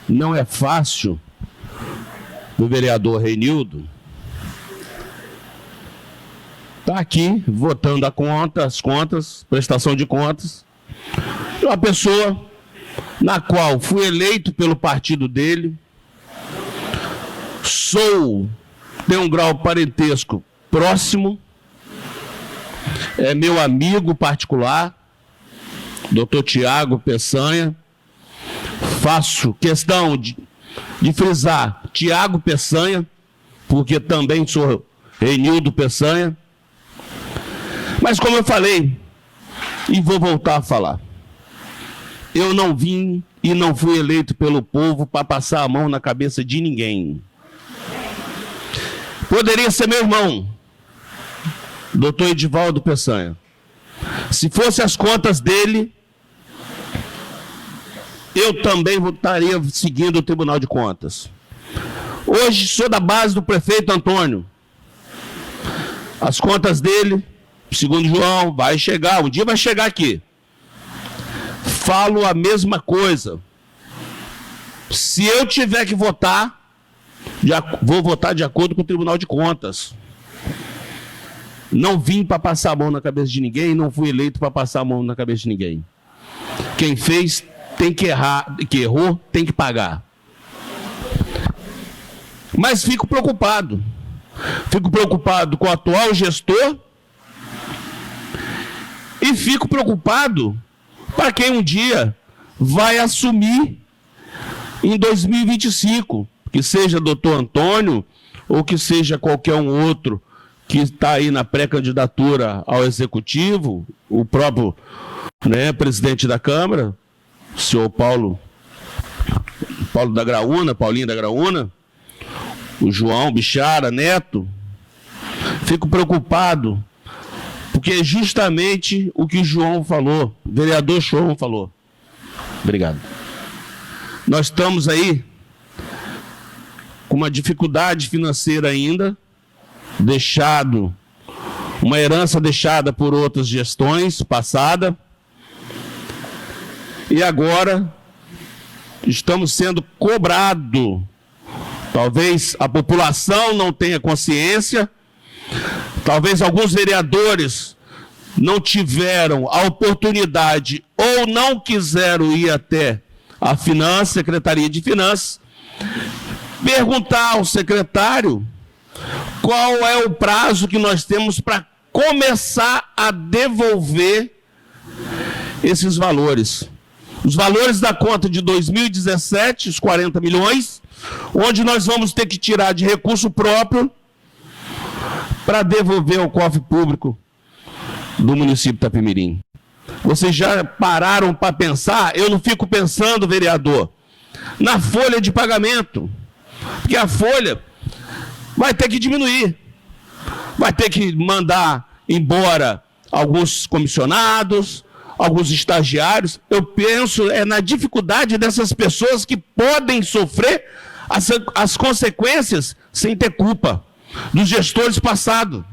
Speaker 6: Não é fácil o vereador Renildo está aqui votando as contas, prestação de contas, uma pessoa na qual fui eleito pelo partido dele, tenho um grau parentesco próximo, é meu amigo particular, Dr. Tiago Peçanha, faço questão de frisar Tiago Peçanha, porque também sou Renildo Peçanha. Mas como eu falei, e vou voltar a falar, eu não vim e não fui eleito pelo povo para passar a mão na cabeça de ninguém. Poderia ser meu irmão, Dr. Edivaldo Peçanha. Se fosse as contas dele, eu também estaria seguindo o Tribunal de Contas. Hoje sou da base do prefeito Antônio. As contas dele, segundo João, vai chegar, um dia vai chegar aqui. Falo a mesma coisa. Se eu tiver que votar, vou votar de acordo com o Tribunal de Contas. Não vim para passar a mão na cabeça de ninguém, não fui eleito para passar a mão na cabeça de ninguém. Quem fez tem que errar, que errou, tem que pagar. Mas fico preocupado. Fico preocupado com o atual gestor e fico preocupado para quem um dia vai assumir em 2025, que seja doutor Antônio ou que seja qualquer um outro que está aí na pré-candidatura ao Executivo, o próprio presidente da Câmara, o senhor Paulinho da Graúna, o João Bichara Neto. Fico preocupado, porque é justamente o que o João falou, o vereador João falou. Obrigado. Nós estamos aí com uma dificuldade financeira ainda, uma herança deixada por outras gestões passadas, e agora estamos sendo cobrados. Talvez a população não tenha consciência, talvez alguns vereadores não tiveram a oportunidade ou não quiseram ir até a Secretaria de Finanças, perguntar ao secretário qual é o prazo que nós temos para começar a devolver esses valores. os valores da conta de 2017, os 40 milhões, onde nós vamos ter que tirar de recurso próprio para devolver ao cofre público do município de Itapemirim. Vocês já pararam para pensar? Eu não fico pensando, vereador, na folha de pagamento, porque a folha vai ter que diminuir, vai ter que mandar embora alguns comissionados, alguns estagiários. Eu penso na dificuldade dessas pessoas que podem sofrer as consequências sem ter culpa dos gestores passados.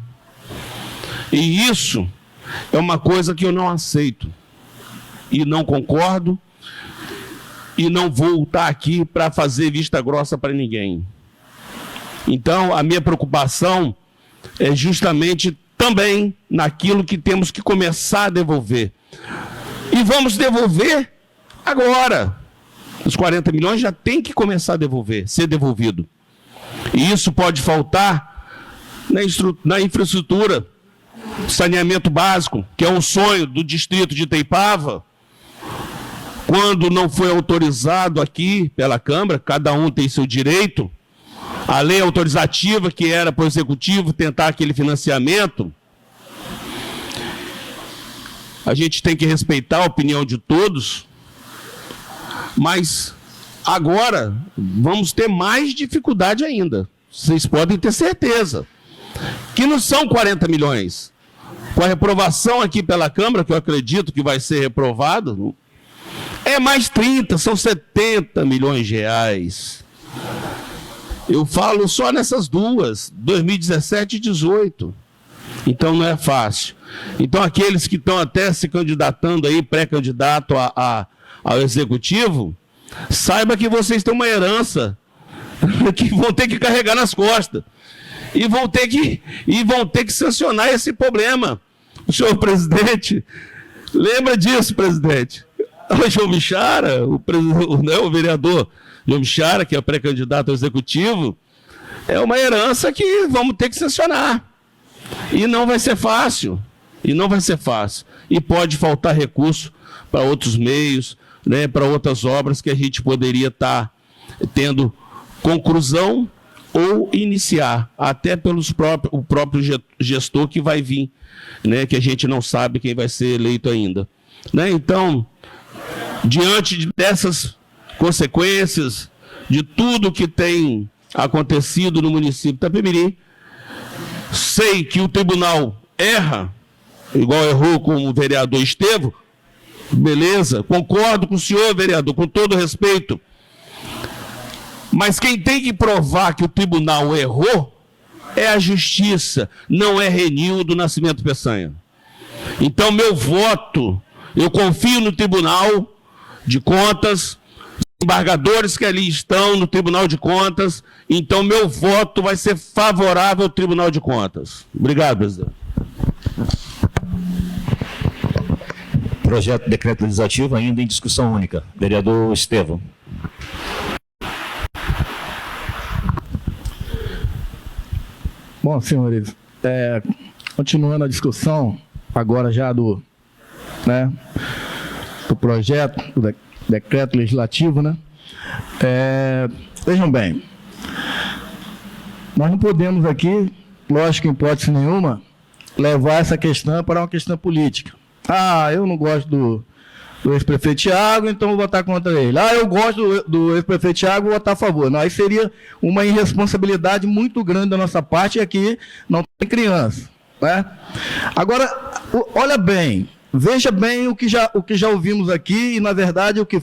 Speaker 6: E isso é uma coisa que eu não aceito e não concordo e não vou estar aqui para fazer vista grossa para ninguém. Então, a minha preocupação é justamente também naquilo que temos que começar a devolver. E vamos devolver agora. Os 40 milhões já tem que começar a devolver, ser devolvido. E isso pode faltar na infraestrutura, saneamento básico, que é um sonho do distrito de Itaipava. Quando não foi autorizado aqui pela Câmara, cada um tem seu direito, a lei autorizativa, que era para o Executivo tentar aquele financiamento, a gente tem que respeitar a opinião de todos, mas agora vamos ter mais dificuldade ainda. Vocês podem ter certeza que não são 40 milhões. Com a reprovação aqui pela Câmara, que eu acredito que vai ser reprovado, é mais 30, são 70 milhões de reais. Eu falo só nessas duas, 2017 e 2018. Então não é fácil. Então aqueles que estão até se candidatando aí, pré-candidato ao Executivo, saiba que vocês têm uma herança que vão ter que carregar nas costas. E vão ter que sancionar esse problema. O senhor presidente, lembra disso, presidente? O João Michara, o vereador João Michara, que é pré-candidato ao Executivo, é uma herança que vamos ter que sancionar. E não vai ser fácil. E não vai ser fácil. E pode faltar recurso para outros meios, né, para outras obras que a gente poderia estar tendo conclusão ou iniciar, até pelos o próprio gestor que vai vir, né, que a gente não sabe quem vai ser eleito ainda. Né? Então, diante dessas consequências, de tudo que tem acontecido no município de Itapemirim, sei que o tribunal erra, igual errou com o vereador Estevão, beleza, concordo com o senhor, vereador, com todo respeito, mas quem tem que provar que o tribunal errou é a justiça, não é Renildo Nascimento Peçanha. Então, meu voto, eu confio no Tribunal de Contas, embargadores que ali estão no Tribunal de Contas, então meu voto vai ser favorável ao Tribunal de Contas. Obrigado, presidente.
Speaker 1: Projeto de decreto legislativo ainda em discussão única. Vereador Estevão.
Speaker 7: Bom, senhores, continuando a discussão, agora já do projeto, do decreto legislativo, né? Vejam bem, nós não podemos aqui, lógico, em hipótese nenhuma, levar essa questão para uma questão política. Ah, eu não gosto do ex-prefeito Thiago, então vou votar contra ele. Ah, eu gosto do ex-prefeito Thiago, vou votar a favor. Não, aí seria uma irresponsabilidade muito grande da nossa parte, e aqui não tem criança. Né? Agora, olha bem, veja bem o que já ouvimos aqui, e na verdade o que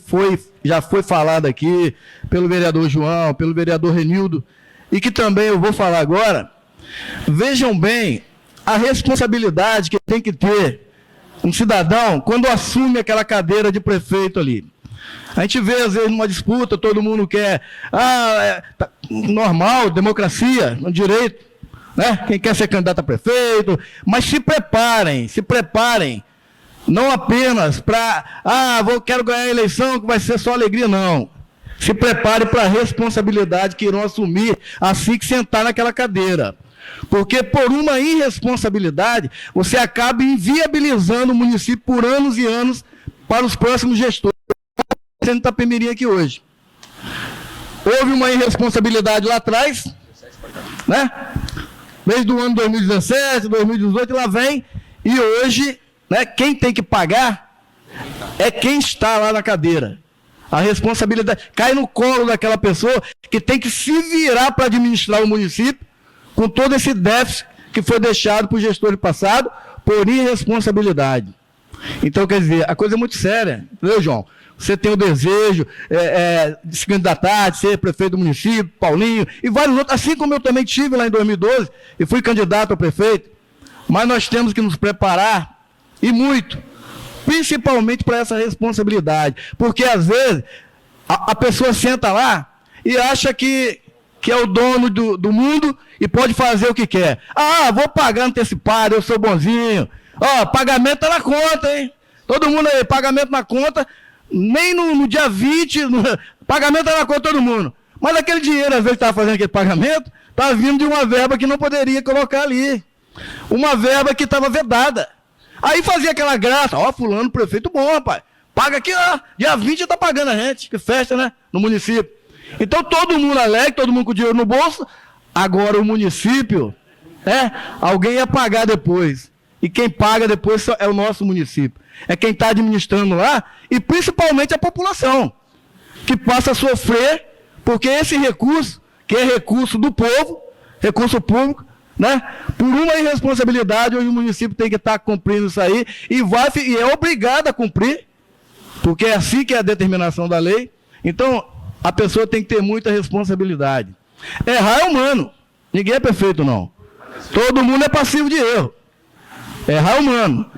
Speaker 7: já foi falado aqui pelo vereador João, pelo vereador Renildo, e que também eu vou falar agora. Vejam bem a responsabilidade que tem que ter um cidadão quando assume aquela cadeira de prefeito ali. A gente vê, às vezes, numa disputa, todo mundo quer, normal, democracia, no direito, né? Quem quer ser candidato a prefeito, mas se preparem, não apenas para, quero ganhar a eleição, que vai ser só alegria, não. Se prepare para a responsabilidade que irão assumir assim que sentar naquela cadeira. Porque por uma irresponsabilidade, você acaba inviabilizando o município por anos e anos para os próximos gestores. em Itapemirim aqui hoje. Houve uma irresponsabilidade lá atrás, né? Desde o ano 2017, 2018, lá vem, e hoje, né, quem tem que pagar é quem está lá na cadeira. A responsabilidade cai no colo daquela pessoa que tem que se virar para administrar o município com todo esse déficit que foi deixado por gestor passado por irresponsabilidade. Então, quer dizer, a coisa é muito séria, entendeu, João? Você tem o desejo de se candidatar, de ser prefeito do município, Paulinho, e vários outros, assim como eu também tive lá em 2012, e fui candidato a prefeito, mas nós temos que nos preparar, e muito, principalmente para essa responsabilidade, porque às vezes a pessoa senta lá e acha que é o dono do mundo e pode fazer o que quer. Ah, vou pagar antecipado, eu sou bonzinho. Ó, pagamento tá na conta, hein? Todo mundo aí, pagamento na conta, nem no dia 20, pagamento tá na conta de todo mundo. Mas aquele dinheiro, às vezes, que estava fazendo aquele pagamento, estava vindo de uma verba que não poderia colocar ali. Uma verba que estava vedada. Aí fazia aquela graça, ó, fulano, prefeito bom, rapaz. Paga aqui, ó, dia 20 está pagando a gente, que festa, né, no município. Então todo mundo alegre, todo mundo com dinheiro no bolso. Agora o município, alguém ia pagar depois. E quem paga depois é o nosso município. É quem está administrando lá e principalmente a população, que passa a sofrer, porque esse recurso, que é recurso do povo, recurso público, né? Por uma irresponsabilidade, hoje o município tem que estar cumprindo isso aí e é obrigado a cumprir, porque é assim que é a determinação da lei. Então, a pessoa tem que ter muita responsabilidade. Errar é humano, ninguém é perfeito, não. Todo mundo é passivo de erro. Errar é humano.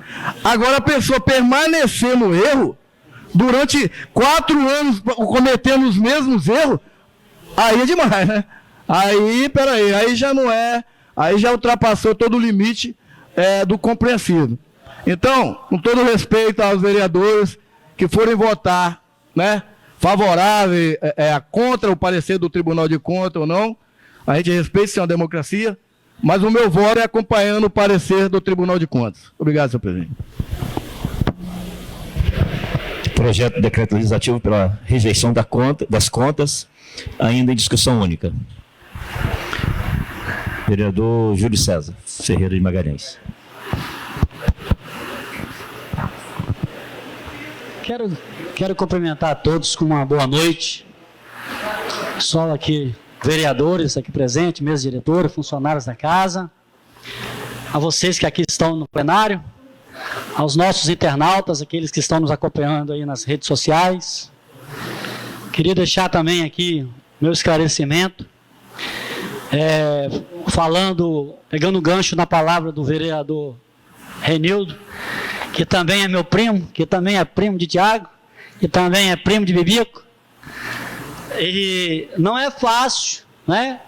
Speaker 7: Agora, a pessoa permanecer no erro durante 4 anos cometendo os mesmos erros, aí é demais, né? Aí já não é, aí já ultrapassou todo o limite do compreensível. Então, com todo respeito aos vereadores que forem votar, né, favorável, contra o parecer do Tribunal de Contas ou não, a gente respeita, isso é uma democracia, mas o meu voto é acompanhando o parecer do Tribunal de Contas. Obrigado, senhor presidente.
Speaker 1: Projeto de decreto legislativo pela rejeição das contas, ainda em discussão única. Vereador Júlio César Ferreira de Magalhães.
Speaker 2: Quero cumprimentar a todos com uma boa noite. Só aqui, vereadores aqui presentes, mesa diretora, funcionários da casa, a vocês que aqui estão no plenário, aos nossos internautas, aqueles que estão nos acompanhando aí nas redes sociais. Queria deixar também aqui meu esclarecimento, pegando o gancho na palavra do vereador Renildo, que também é meu primo, que também é primo de Tiago, que também é primo de Bibico. E não é fácil, né?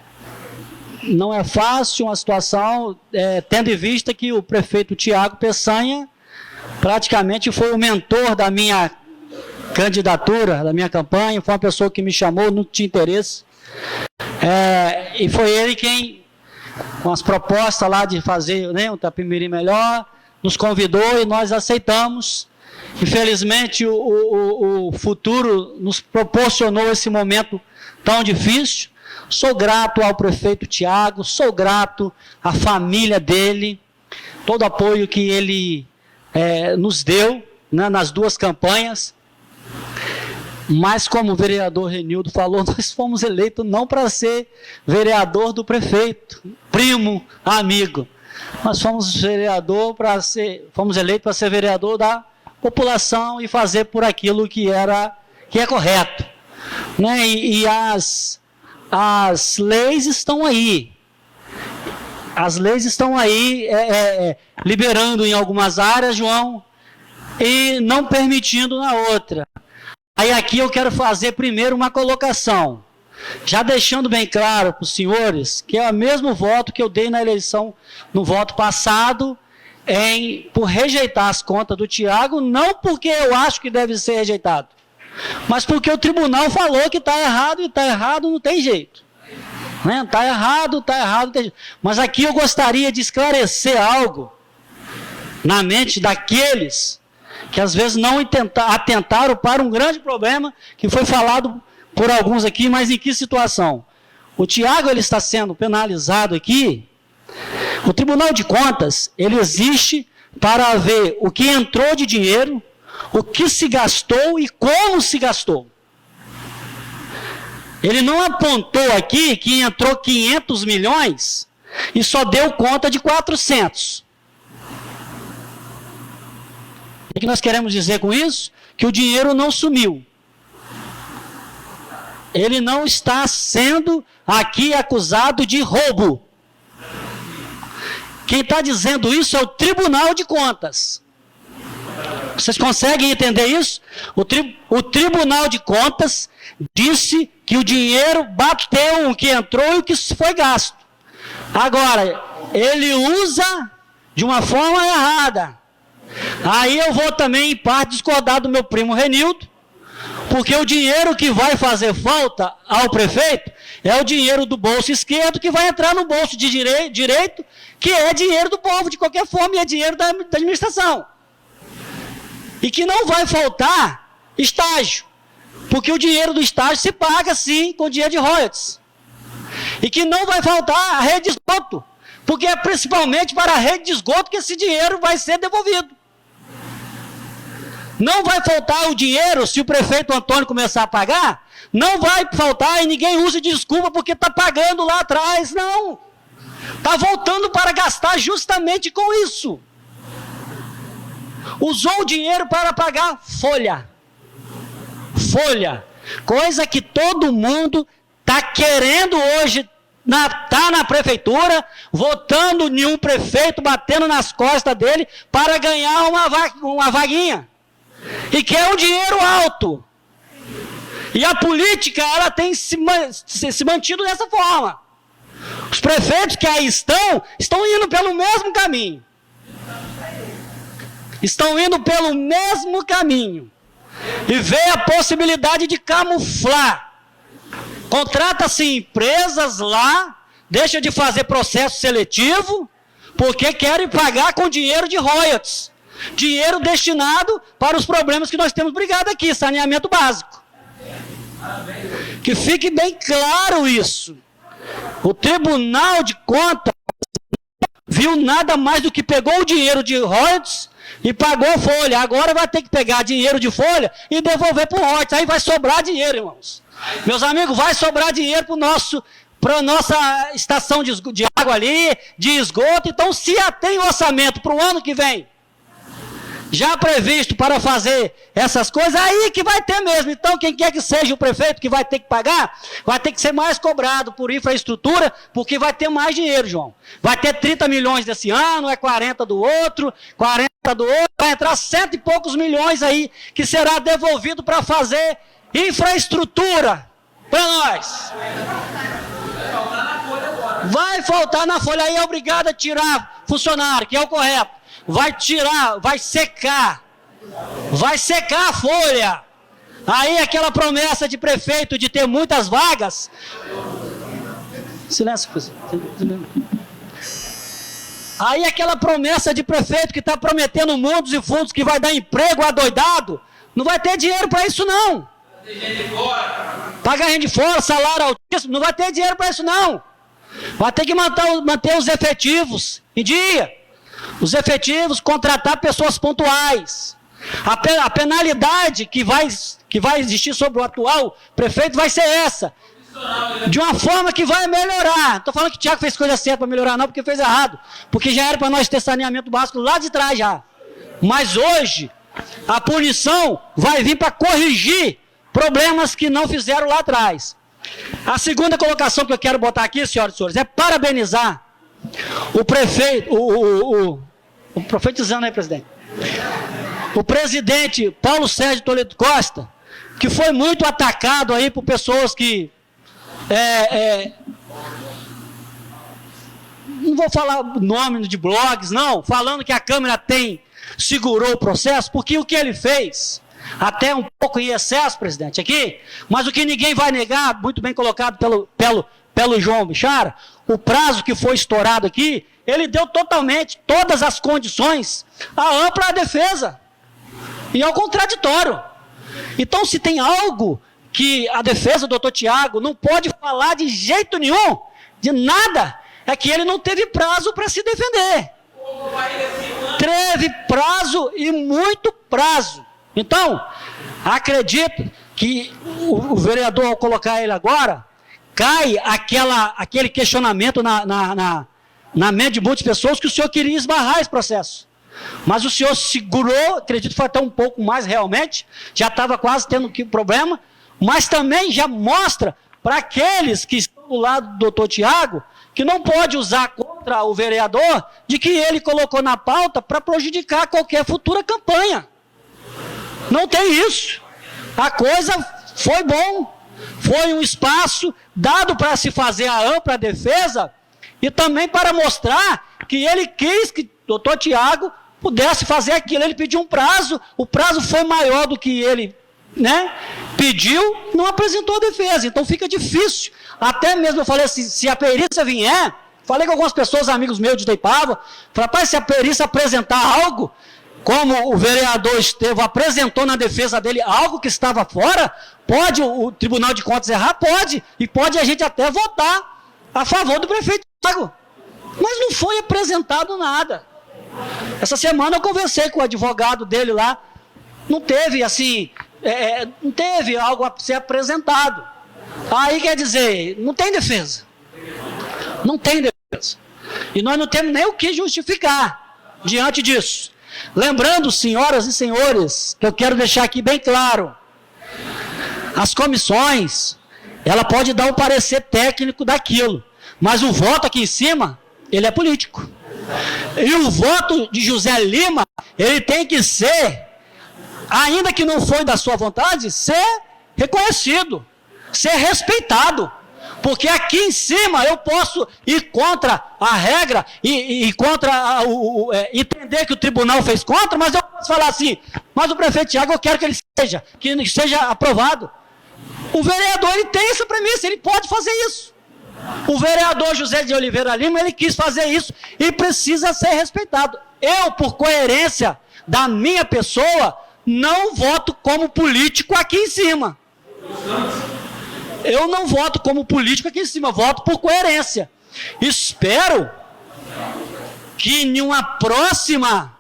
Speaker 2: Não é fácil uma situação, tendo em vista que o prefeito Tiago Peçanha praticamente foi o mentor da minha candidatura, da minha campanha, foi uma pessoa que me chamou, não tinha interesse. E foi ele quem, com as propostas lá de fazer, né, um Itapemirim melhor, nos convidou e nós aceitamos. Infelizmente, o futuro nos proporcionou esse momento tão difícil. Sou grato ao prefeito Tiago, sou grato à família dele, todo o apoio que ele nos deu, né, nas 2 campanhas. Mas, como o vereador Renildo falou, nós fomos eleitos não para ser vereador do prefeito, primo, amigo. Nós fomos fomos eleitos para ser vereador da população e fazer por aquilo que é correto, né? E as leis estão aí. As leis estão aí liberando em algumas áreas, João, e não permitindo na outra. Aí aqui eu quero fazer primeiro uma colocação, já deixando bem claro para os senhores que é o mesmo voto que eu dei na eleição, no voto passado, por rejeitar as contas do Tiago, não porque eu acho que deve ser rejeitado, mas porque o tribunal falou que está errado, e está errado, não tem jeito. Está errado, não tem jeito. Mas aqui eu gostaria de esclarecer algo na mente daqueles que às vezes não atentaram para um grande problema que foi falado por alguns aqui, mas em que situação? O Tiago ele está sendo penalizado aqui. O Tribunal de Contas, ele existe para ver o que entrou de dinheiro, o que se gastou e como se gastou. Ele não apontou aqui que entrou 500 milhões e só deu conta de 400. O que nós queremos dizer com isso? Que o dinheiro não sumiu. Ele não está sendo aqui acusado de roubo. Quem está dizendo isso é o Tribunal de Contas. Vocês conseguem entender isso? O Tribunal de Contas disse que o dinheiro bateu o que entrou e o que foi gasto. Agora, ele usa de uma forma errada. Aí eu vou também, em parte, discordar do meu primo Renildo, porque o dinheiro que vai fazer falta ao prefeito é o dinheiro do bolso esquerdo que vai entrar no bolso de direito, que é dinheiro do povo, de qualquer forma, e é dinheiro da administração. E que não vai faltar estágio, porque o dinheiro do estágio se paga, sim, com dinheiro de royalties. E que não vai faltar a rede de esgoto, porque é principalmente para a rede de esgoto que esse dinheiro vai ser devolvido. Não vai faltar o dinheiro se o prefeito Antônio começar a pagar, não vai faltar e ninguém use desculpa porque está pagando lá atrás, não. Está voltando para gastar justamente com isso. Usou o dinheiro para pagar folha. Folha. Coisa que todo mundo está querendo hoje, está na prefeitura, votando em um prefeito, batendo nas costas dele para ganhar uma vaguinha. E quer um dinheiro alto. E a política, ela tem se mantido dessa forma. Os prefeitos que aí estão indo pelo mesmo caminho. Estão indo pelo mesmo caminho. E vê a possibilidade de camuflar. Contrata-se empresas lá, deixa de fazer processo seletivo, porque querem pagar com dinheiro de royalties. Dinheiro destinado para os problemas que nós temos brigado aqui, saneamento básico. Que fique bem claro isso. O Tribunal de Contas viu nada mais do que pegou o dinheiro de royalties e pagou folha. Agora vai ter que pegar dinheiro de folha e devolver para o royalties. Aí vai sobrar dinheiro, irmãos. Meus amigos, vai sobrar dinheiro para a nossa estação de água ali, de esgoto. Então, se tem orçamento para o ano que vem, já previsto para fazer essas coisas, aí que vai ter mesmo. Então, quem quer que seja o prefeito que vai ter que pagar, vai ter que ser mais cobrado por infraestrutura, porque vai ter mais dinheiro, João. Vai ter 30 milhões desse ano, é 40 do outro, 40 do outro, vai entrar 100 e poucos milhões aí, que será devolvido para fazer infraestrutura para nós. Vai faltar na folha, aí é obrigado a tirar funcionário, que é o correto. Vai tirar, vai secar a folha. Aí aquela promessa de prefeito de ter muitas vagas. Silêncio, aí aquela promessa de prefeito que está prometendo mundos e fundos que vai dar emprego adoidado, não vai ter dinheiro para isso não. Pagar gente de fora, salário altíssimo, não vai ter dinheiro para isso não. Vai ter que manter os efetivos em dia. Os efetivos, contratar pessoas pontuais. A penalidade que vai existir sobre o atual prefeito vai ser essa. De uma forma que vai melhorar. Não estou falando que o Tiago fez coisa certa para melhorar, não, porque fez errado. Porque já era para nós ter saneamento básico lá de trás já. Mas hoje, a punição vai vir para corrigir problemas que não fizeram lá atrás. A segunda colocação que eu quero botar aqui, senhoras e senhores, é parabenizar o prefeito, o profetizando aí, presidente. O presidente Paulo Sérgio Toledo Costa, que foi muito atacado aí por pessoas que não vou falar nome de blogs, não, falando que a Câmara segurou o processo, porque o que ele fez, até um pouco em excesso, presidente, aqui, mas o que ninguém vai negar, muito bem colocado pelo João Bichara, o prazo que foi estourado aqui, ele deu totalmente todas as condições à ampla defesa. e ao contraditório. Então, se tem algo que a defesa do doutor Tiago não pode falar de jeito nenhum, de nada, é que ele não teve prazo para se defender. Teve prazo e muito prazo. Então, acredito que o vereador, ao colocar ele agora, cai aquele questionamento na mente de muitas pessoas que o senhor queria esbarrar esse processo. Mas o senhor segurou, acredito que foi até um pouco mais realmente, já estava quase tendo problema, mas também já mostra para aqueles que estão do lado do doutor Tiago, que não pode usar contra o vereador, de que ele colocou na pauta para prejudicar qualquer futura campanha. Não tem isso. A coisa foi bom, foi um espaço dado para se fazer a ampla defesa e também para mostrar que ele quis que o doutor Tiago pudesse fazer aquilo. Ele pediu um prazo, o prazo foi maior do que ele, pediu, não apresentou a defesa, então fica difícil. Até mesmo eu falei assim, se a perícia vier, falei com algumas pessoas, amigos meus de Itaipava, falei, rapaz, se a perícia apresentar algo, como o vereador Estevão apresentou na defesa dele algo que estava fora, pode o Tribunal de Contas errar? Pode, e pode a gente até votar a favor do prefeito Tiago. Mas não foi apresentado nada. Essa semana eu conversei com o advogado dele lá, não teve assim, não teve algo a ser apresentado. Aí quer dizer, não tem defesa. Não tem defesa. E nós não temos nem o que justificar diante disso. Lembrando, senhoras e senhores, que eu quero deixar aqui bem claro, as comissões, ela pode dar um parecer técnico daquilo, mas o voto aqui em cima, ele é político. E o voto de José Lima, ele tem que ser, ainda que não foi da sua vontade, ser reconhecido, ser respeitado. Porque aqui em cima eu posso ir contra a regra e contra entender que o tribunal fez contra, mas eu posso falar assim, mas o prefeito Tiago, eu quero que ele seja aprovado. O vereador, ele tem essa premissa, ele pode fazer isso. O vereador José de Oliveira Lima, ele quis fazer isso e precisa ser respeitado. Eu, por coerência da minha pessoa, não voto como político aqui em cima. Eu não voto como político aqui em cima, voto por coerência. Espero que em uma próxima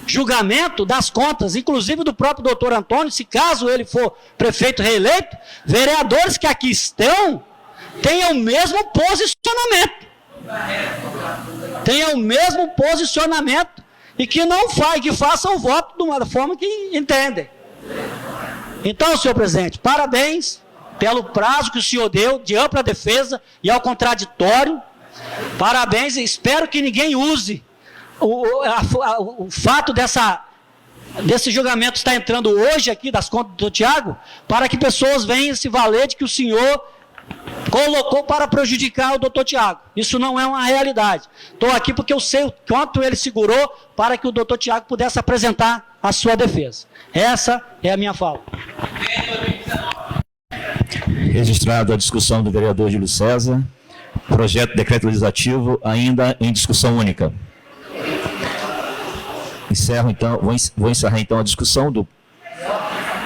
Speaker 2: julgamento das contas, inclusive do próprio doutor Antônio, se caso ele for prefeito reeleito, vereadores que aqui estão tenham o mesmo posicionamento. Tenham o mesmo posicionamento e que não que façam o voto de uma forma que entendem. Então, senhor presidente, parabéns pelo prazo que o senhor deu de ampla defesa e ao contraditório. Parabéns e espero que ninguém use o fato desse julgamento estar entrando hoje aqui das contas do Tiago, para que pessoas venham se valer de que o senhor colocou para prejudicar o doutor Tiago. Isso não é uma realidade. Estou aqui porque eu sei o quanto ele segurou para que o doutor Tiago pudesse apresentar a sua defesa. Essa é a minha fala.
Speaker 1: Registrado a discussão do vereador Júlio César, projeto de decreto legislativo ainda em discussão única. Vou encerrar então a discussão do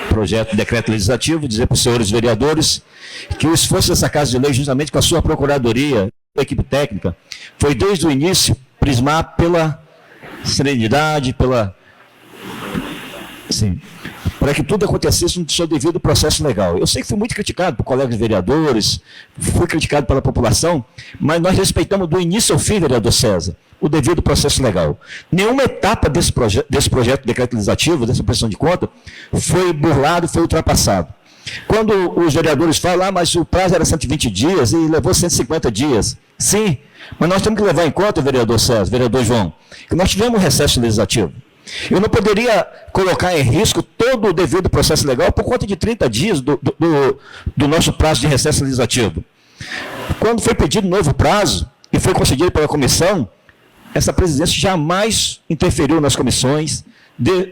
Speaker 1: projeto de decreto legislativo, dizer para os senhores vereadores que o esforço dessa Casa de Lei, justamente com a sua procuradoria, a equipe técnica, foi desde o início prismar pela serenidade, para que tudo acontecesse no seu devido processo legal. Eu sei que fui muito criticado por colegas vereadores, fui criticado pela população, mas nós respeitamos do início ao fim, vereador César, o devido processo legal. Nenhuma etapa desse projeto de decreto legislativo, dessa prestação de conta, foi burlado, foi ultrapassado. Quando os vereadores falam, mas o prazo era 120 dias e levou 150 dias. Sim, mas nós temos que levar em conta, vereador César, vereador João, que nós tivemos um recesso legislativo. Eu não poderia colocar em risco todo o devido processo legal por conta de 30 dias do nosso prazo de recesso legislativo. Quando foi pedido novo prazo e foi concedido pela comissão, essa presidência jamais interferiu nas comissões,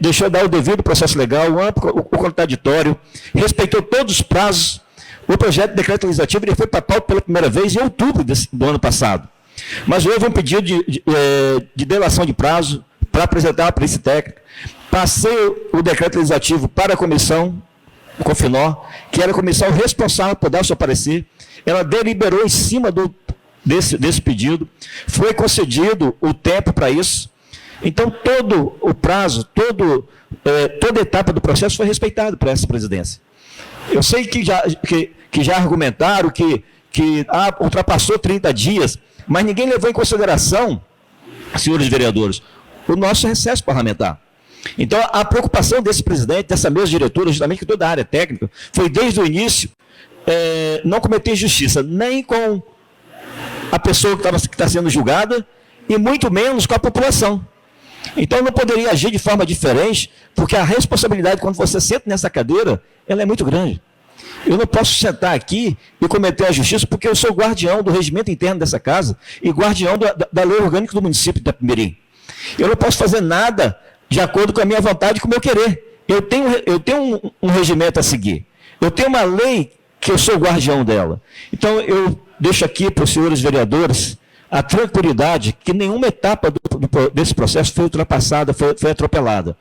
Speaker 1: deixou dar o devido processo legal, o contraditório, respeitou todos os prazos. O projeto de decreto legislativo ele foi para pauta pela primeira vez em outubro do ano passado. Mas houve um pedido de delação de prazo para apresentar a perícia técnica. Passei o decreto legislativo para a comissão, Confinor, que era a comissão responsável por dar o seu parecer. Ela deliberou em cima desse pedido, foi concedido o tempo para isso. Então, todo o prazo, toda etapa do processo foi respeitada por essa presidência. Eu sei que já argumentaram que ultrapassou 30 dias, mas ninguém levou em consideração, senhores vereadores, o nosso recesso parlamentar. Então, a preocupação desse presidente, dessa mesa diretora, justamente com toda a área técnica, foi desde o início não cometer injustiça, nem com a pessoa que está sendo julgada, e muito menos com a população. Então, não poderia agir de forma diferente, porque a responsabilidade, quando você senta nessa cadeira, ela é muito grande. Eu não posso sentar aqui e cometer a justiça, porque eu sou guardião do regimento interno dessa casa e guardião da lei orgânica do município de Itapemirim. Eu não posso fazer nada de acordo com a minha vontade e com o meu querer. Eu tenho um regimento a seguir. Eu tenho uma lei que eu sou guardião dela. Então, eu deixo aqui para os senhores vereadores a tranquilidade que nenhuma etapa desse processo foi ultrapassada, foi atropelada.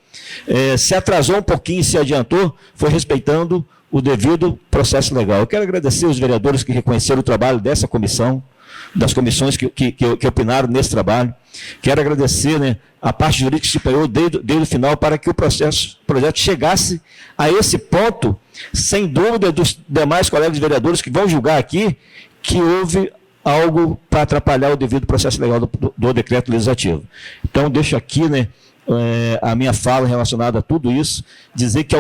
Speaker 1: Se atrasou um pouquinho, se adiantou, foi respeitando o devido processo legal. Eu quero agradecer os vereadores que reconheceram o trabalho dessa comissão, das comissões que opinaram nesse trabalho. Quero agradecer, né, a parte jurídica que se empenhou desde o final para que o projeto chegasse a esse ponto, sem dúvida dos demais colegas vereadores que vão julgar aqui, que houve algo para atrapalhar o devido processo legal do decreto legislativo. Então, deixo aqui, né, a minha fala relacionada a tudo isso, dizer que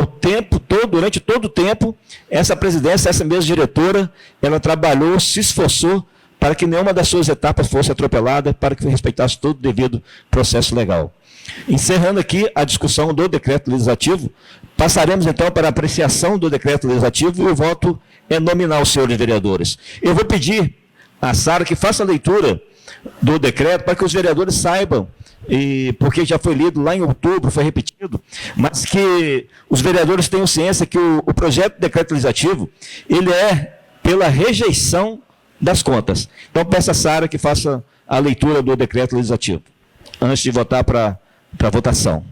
Speaker 1: durante todo o tempo, essa presidência, essa mesa diretora, ela trabalhou, se esforçou para que nenhuma das suas etapas fosse atropelada, para que respeitasse todo o devido processo legal. Encerrando aqui a discussão do decreto legislativo, passaremos então para a apreciação do decreto legislativo e o voto é nominal, senhores vereadores. Eu vou pedir a Sara que faça a leitura do decreto para que os vereadores saibam, porque já foi lido lá em outubro, foi repetido, mas que os vereadores tenham ciência que o projeto de decreto legislativo, ele é pela rejeição das contas. Então, peço a Sara que faça a leitura do decreto legislativo, antes de votar para a votação.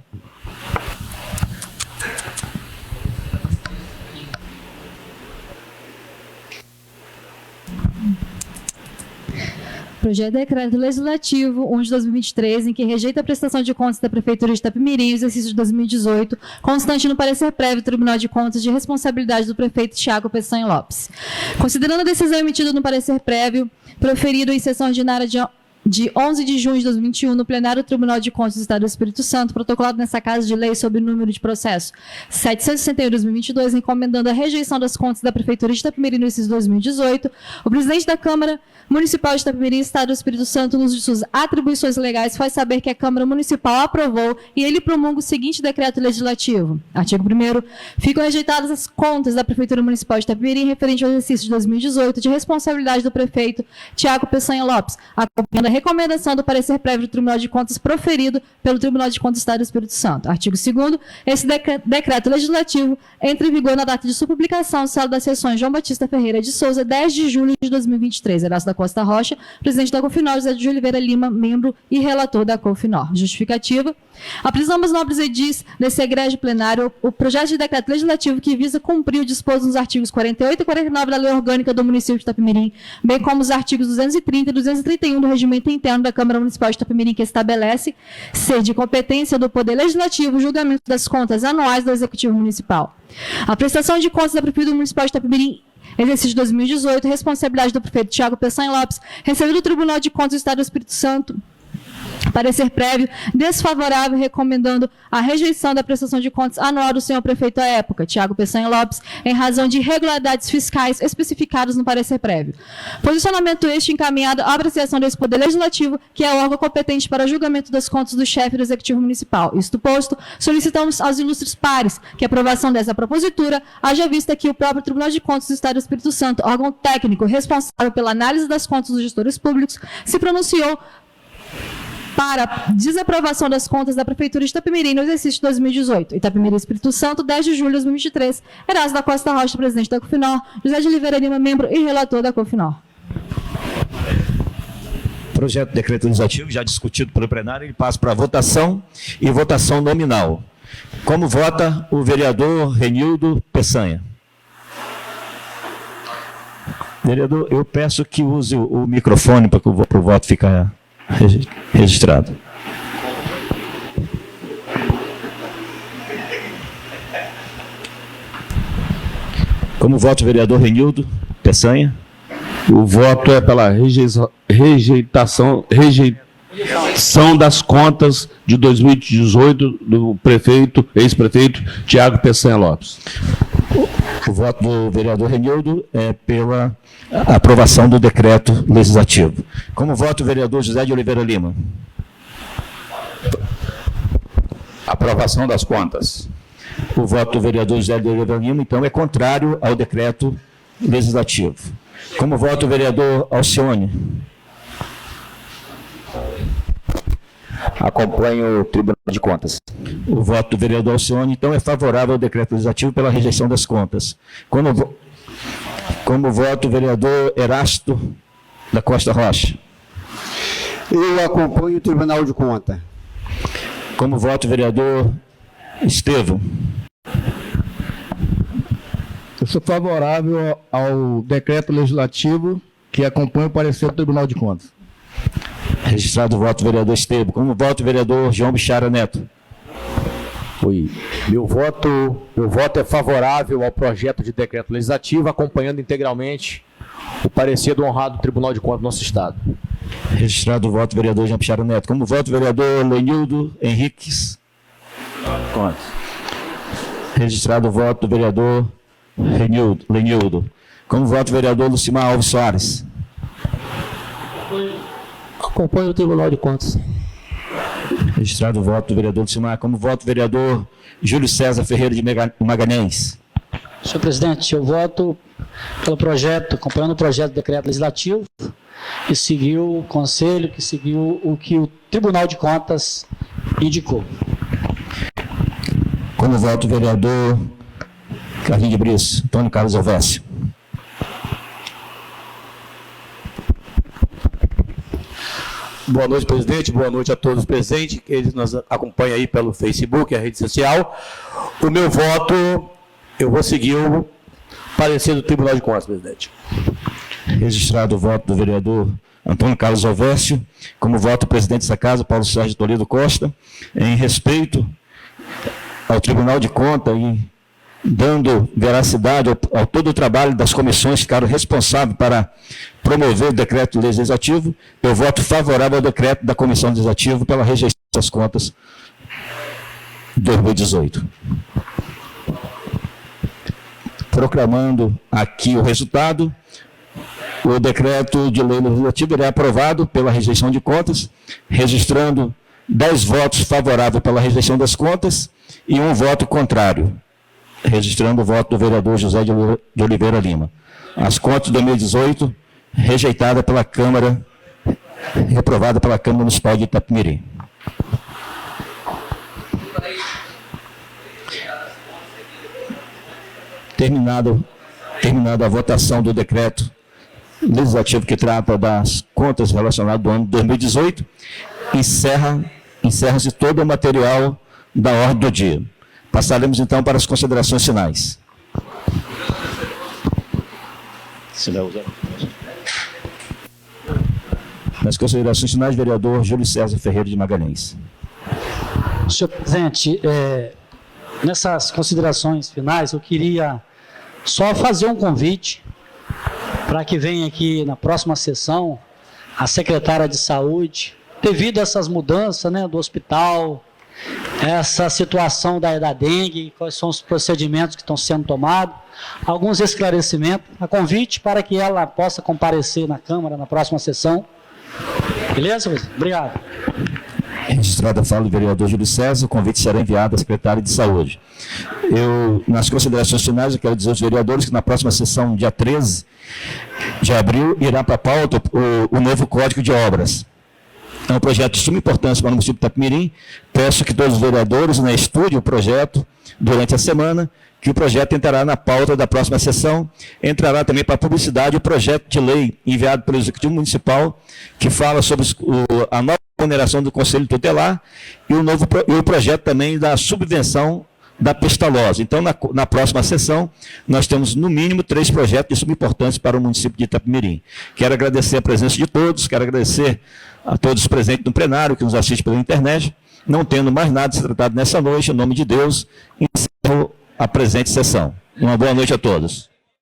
Speaker 3: Projeto de Decreto Legislativo 1 de 2023, em que rejeita a prestação de contas da Prefeitura de Itapemirim, exercício de 2018, constante no parecer prévio do Tribunal de Contas de responsabilidade do prefeito Tiago Peçanha Lopes. Considerando a decisão emitida no parecer prévio, proferido em sessão ordinária de 11 de junho de 2021, no plenário do Tribunal de Contas do Estado do Espírito Santo, protocolado nessa Casa de Lei sob o número de processo 761/2022, encomendando a rejeição das contas da Prefeitura de Itapemirim no exercício de 2018, o presidente da Câmara Municipal de Itapemirim, Estado do Espírito Santo, nos de suas atribuições legais, faz saber que a Câmara Municipal aprovou e ele promulga o seguinte decreto legislativo. Artigo 1º. Ficam rejeitadas as contas da Prefeitura Municipal de Itapemirim referente ao exercício de 2018 de responsabilidade do prefeito Tiago Peçanha Lopes, acompanhando a recomendação do parecer prévio do Tribunal de Contas proferido pelo Tribunal de Contas do Estado do Espírito Santo. Artigo 2º. Esse decreto legislativo entra em vigor na data de sua publicação, sala das sessões João Batista Ferreira de Souza, 10 de julho de 2023. Erasto da Costa Rocha, presidente da Confinor, José de Oliveira Lima, membro e relator da Confinor. Justificativa. Apresentamos nobres edis nesse egrégio plenário o projeto de decreto legislativo que visa cumprir o disposto nos artigos 48 e 49 da Lei Orgânica do Município de Itapemirim, bem como os artigos 230 e 231 do Regimento Interno da Câmara Municipal de Itapemirim, que estabelece ser de competência do Poder Legislativo o julgamento das contas anuais do Executivo Municipal. A prestação de contas da Prefeitura Municipal de Itapemirim, exercício de 2018, responsabilidade do prefeito Tiago Peçanha Lopes, recebeu do Tribunal de Contas do Estado do Espírito Santo parecer prévio desfavorável, recomendando a rejeição da prestação de contas anual do senhor prefeito à época, Tiago Peçanha Lopes, em razão de irregularidades fiscais especificadas no parecer prévio. Posicionamento este encaminhado à apreciação desse Poder Legislativo, que é o órgão competente para julgamento das contas do chefe do Executivo Municipal. Isto posto, solicitamos aos ilustres pares que a aprovação dessa propositura, haja vista que o próprio Tribunal de Contas do Estado do Espírito Santo, órgão técnico responsável pela análise das contas dos gestores públicos, se pronunciou para desaprovação das contas da Prefeitura de Itapemirim no exercício de 2018. Itapemirim, Espírito Santo, 10 de julho de 2023. Erasto da Costa Rocha, presidente da Confinor. José de Oliveira Lima, membro e relator da Confinor.
Speaker 1: Projeto de decreto legislativo, já discutido pelo plenário, ele passa para votação e votação nominal. Como vota o vereador Renildo Peçanha? Vereador, eu peço que use o microfone para que o voto fique registrado. Como vota o vereador Renildo Peçanha?
Speaker 6: O voto é pela rejeição das contas de 2018 do ex-prefeito Tiago Peçanha Lopes.
Speaker 1: O voto do vereador Renildo é pela aprovação do decreto legislativo. Como vota o vereador José de Oliveira Lima?
Speaker 4: Aprovação das contas.
Speaker 1: O voto do vereador José de Oliveira Lima, então, é contrário ao decreto legislativo. Como vota o vereador Alcione?
Speaker 8: Acompanho o Tribunal de Contas.
Speaker 1: O voto do vereador Alcione, então, é favorável ao decreto legislativo pela rejeição das contas. Como vota o vereador Erasto da Costa Rocha?
Speaker 9: Eu acompanho o Tribunal de Contas.
Speaker 1: Como vota o vereador Estevão?
Speaker 7: Eu sou favorável ao decreto legislativo que acompanha o parecer do Tribunal de Contas.
Speaker 1: Registrado o voto do vereador Estevão. Como vota o vereador João Bichara Neto?
Speaker 5: Oi. Meu voto é favorável ao projeto de decreto legislativo, acompanhando integralmente o parecer do honrado Tribunal de Contas do nosso Estado.
Speaker 1: Registrado o voto do vereador João Bichara Neto. Como vota o vereador Lenildo Henriques? Contas. Registrado o voto do vereador Lenildo. Como vota o vereador Lucimar Alves Soares?
Speaker 2: Acompanho o Tribunal de Contas.
Speaker 1: Registrado o voto do vereador Lucimar. Como vota o vereador Júlio César Ferreira de Magalhães?
Speaker 2: Senhor presidente, eu voto pelo projeto, acompanhando o projeto de decreto legislativo, que seguiu o conselho, que seguiu o que o Tribunal de Contas indicou.
Speaker 1: Como vota o vereador Carlinhos de Brito, Antônio Carlos Elvésio?
Speaker 5: Boa noite, presidente. Boa noite a todos presentes, que eles nos acompanham aí pelo Facebook, a rede social. O meu voto, eu vou seguir o parecer do Tribunal de Contas, presidente.
Speaker 1: Registrado o voto do vereador Antônio Carlos Elvésio. Como voto o presidente dessa casa, Paulo Sérgio Toledo Costa, em respeito ao Tribunal de Contas e dando veracidade ao todo o trabalho das comissões que ficaram responsáveis para promover o decreto legislativo, eu voto favorável ao decreto da Comissão Legislativa pela rejeição das contas de 2018. Proclamando aqui o resultado, o decreto de lei legislativo irá aprovado pela rejeição de contas, registrando 10 votos favoráveis pela rejeição das contas e 1 voto contrário, registrando o voto do vereador José de Oliveira Lima. As contas de 2018, rejeitada pela Câmara, reprovada pela Câmara Municipal de Itapemirim. Terminada a votação do decreto legislativo que trata das contas relacionadas ao ano de 2018, encerra-se todo o material da ordem do dia. Passaremos então para as considerações finais. Nas considerações finais, vereador Júlio César Ferreira de Magalhães.
Speaker 2: Senhor presidente, nessas considerações finais, eu queria só fazer um convite para que venha aqui na próxima sessão a secretária de Saúde, devido a essas mudanças, né, do hospital, essa situação da dengue, quais são os procedimentos que estão sendo tomados, alguns esclarecimentos, a convite para que ela possa comparecer na Câmara na próxima sessão. Beleza? Obrigado.
Speaker 1: Registrada a fala do vereador Júlio César, o convite será enviado à secretária de Saúde. Nas considerações finais, eu quero dizer aos vereadores que na próxima sessão, dia 13 de abril, irá para a pauta o novo Código de Obras. É um projeto de suma importância para o município de Itapemirim. Peço que todos os vereadores, né, estudem o projeto durante a semana, que o projeto entrará na pauta da próxima sessão. Entrará também para a publicidade o projeto de lei enviado pelo Executivo Municipal, que fala sobre a nova remuneração do Conselho Tutelar e o projeto também da subvenção da Pestalozzi. Então, na próxima sessão, nós temos, no mínimo, 3 projetos de suma importância para o município de Itapemirim. Quero agradecer a presença de todos, quero agradecer a todos presentes no plenário, que nos assistem pela internet. Não tendo mais nada a ser tratado nessa noite, em nome de Deus, encerro a presente sessão. Uma boa noite a todos.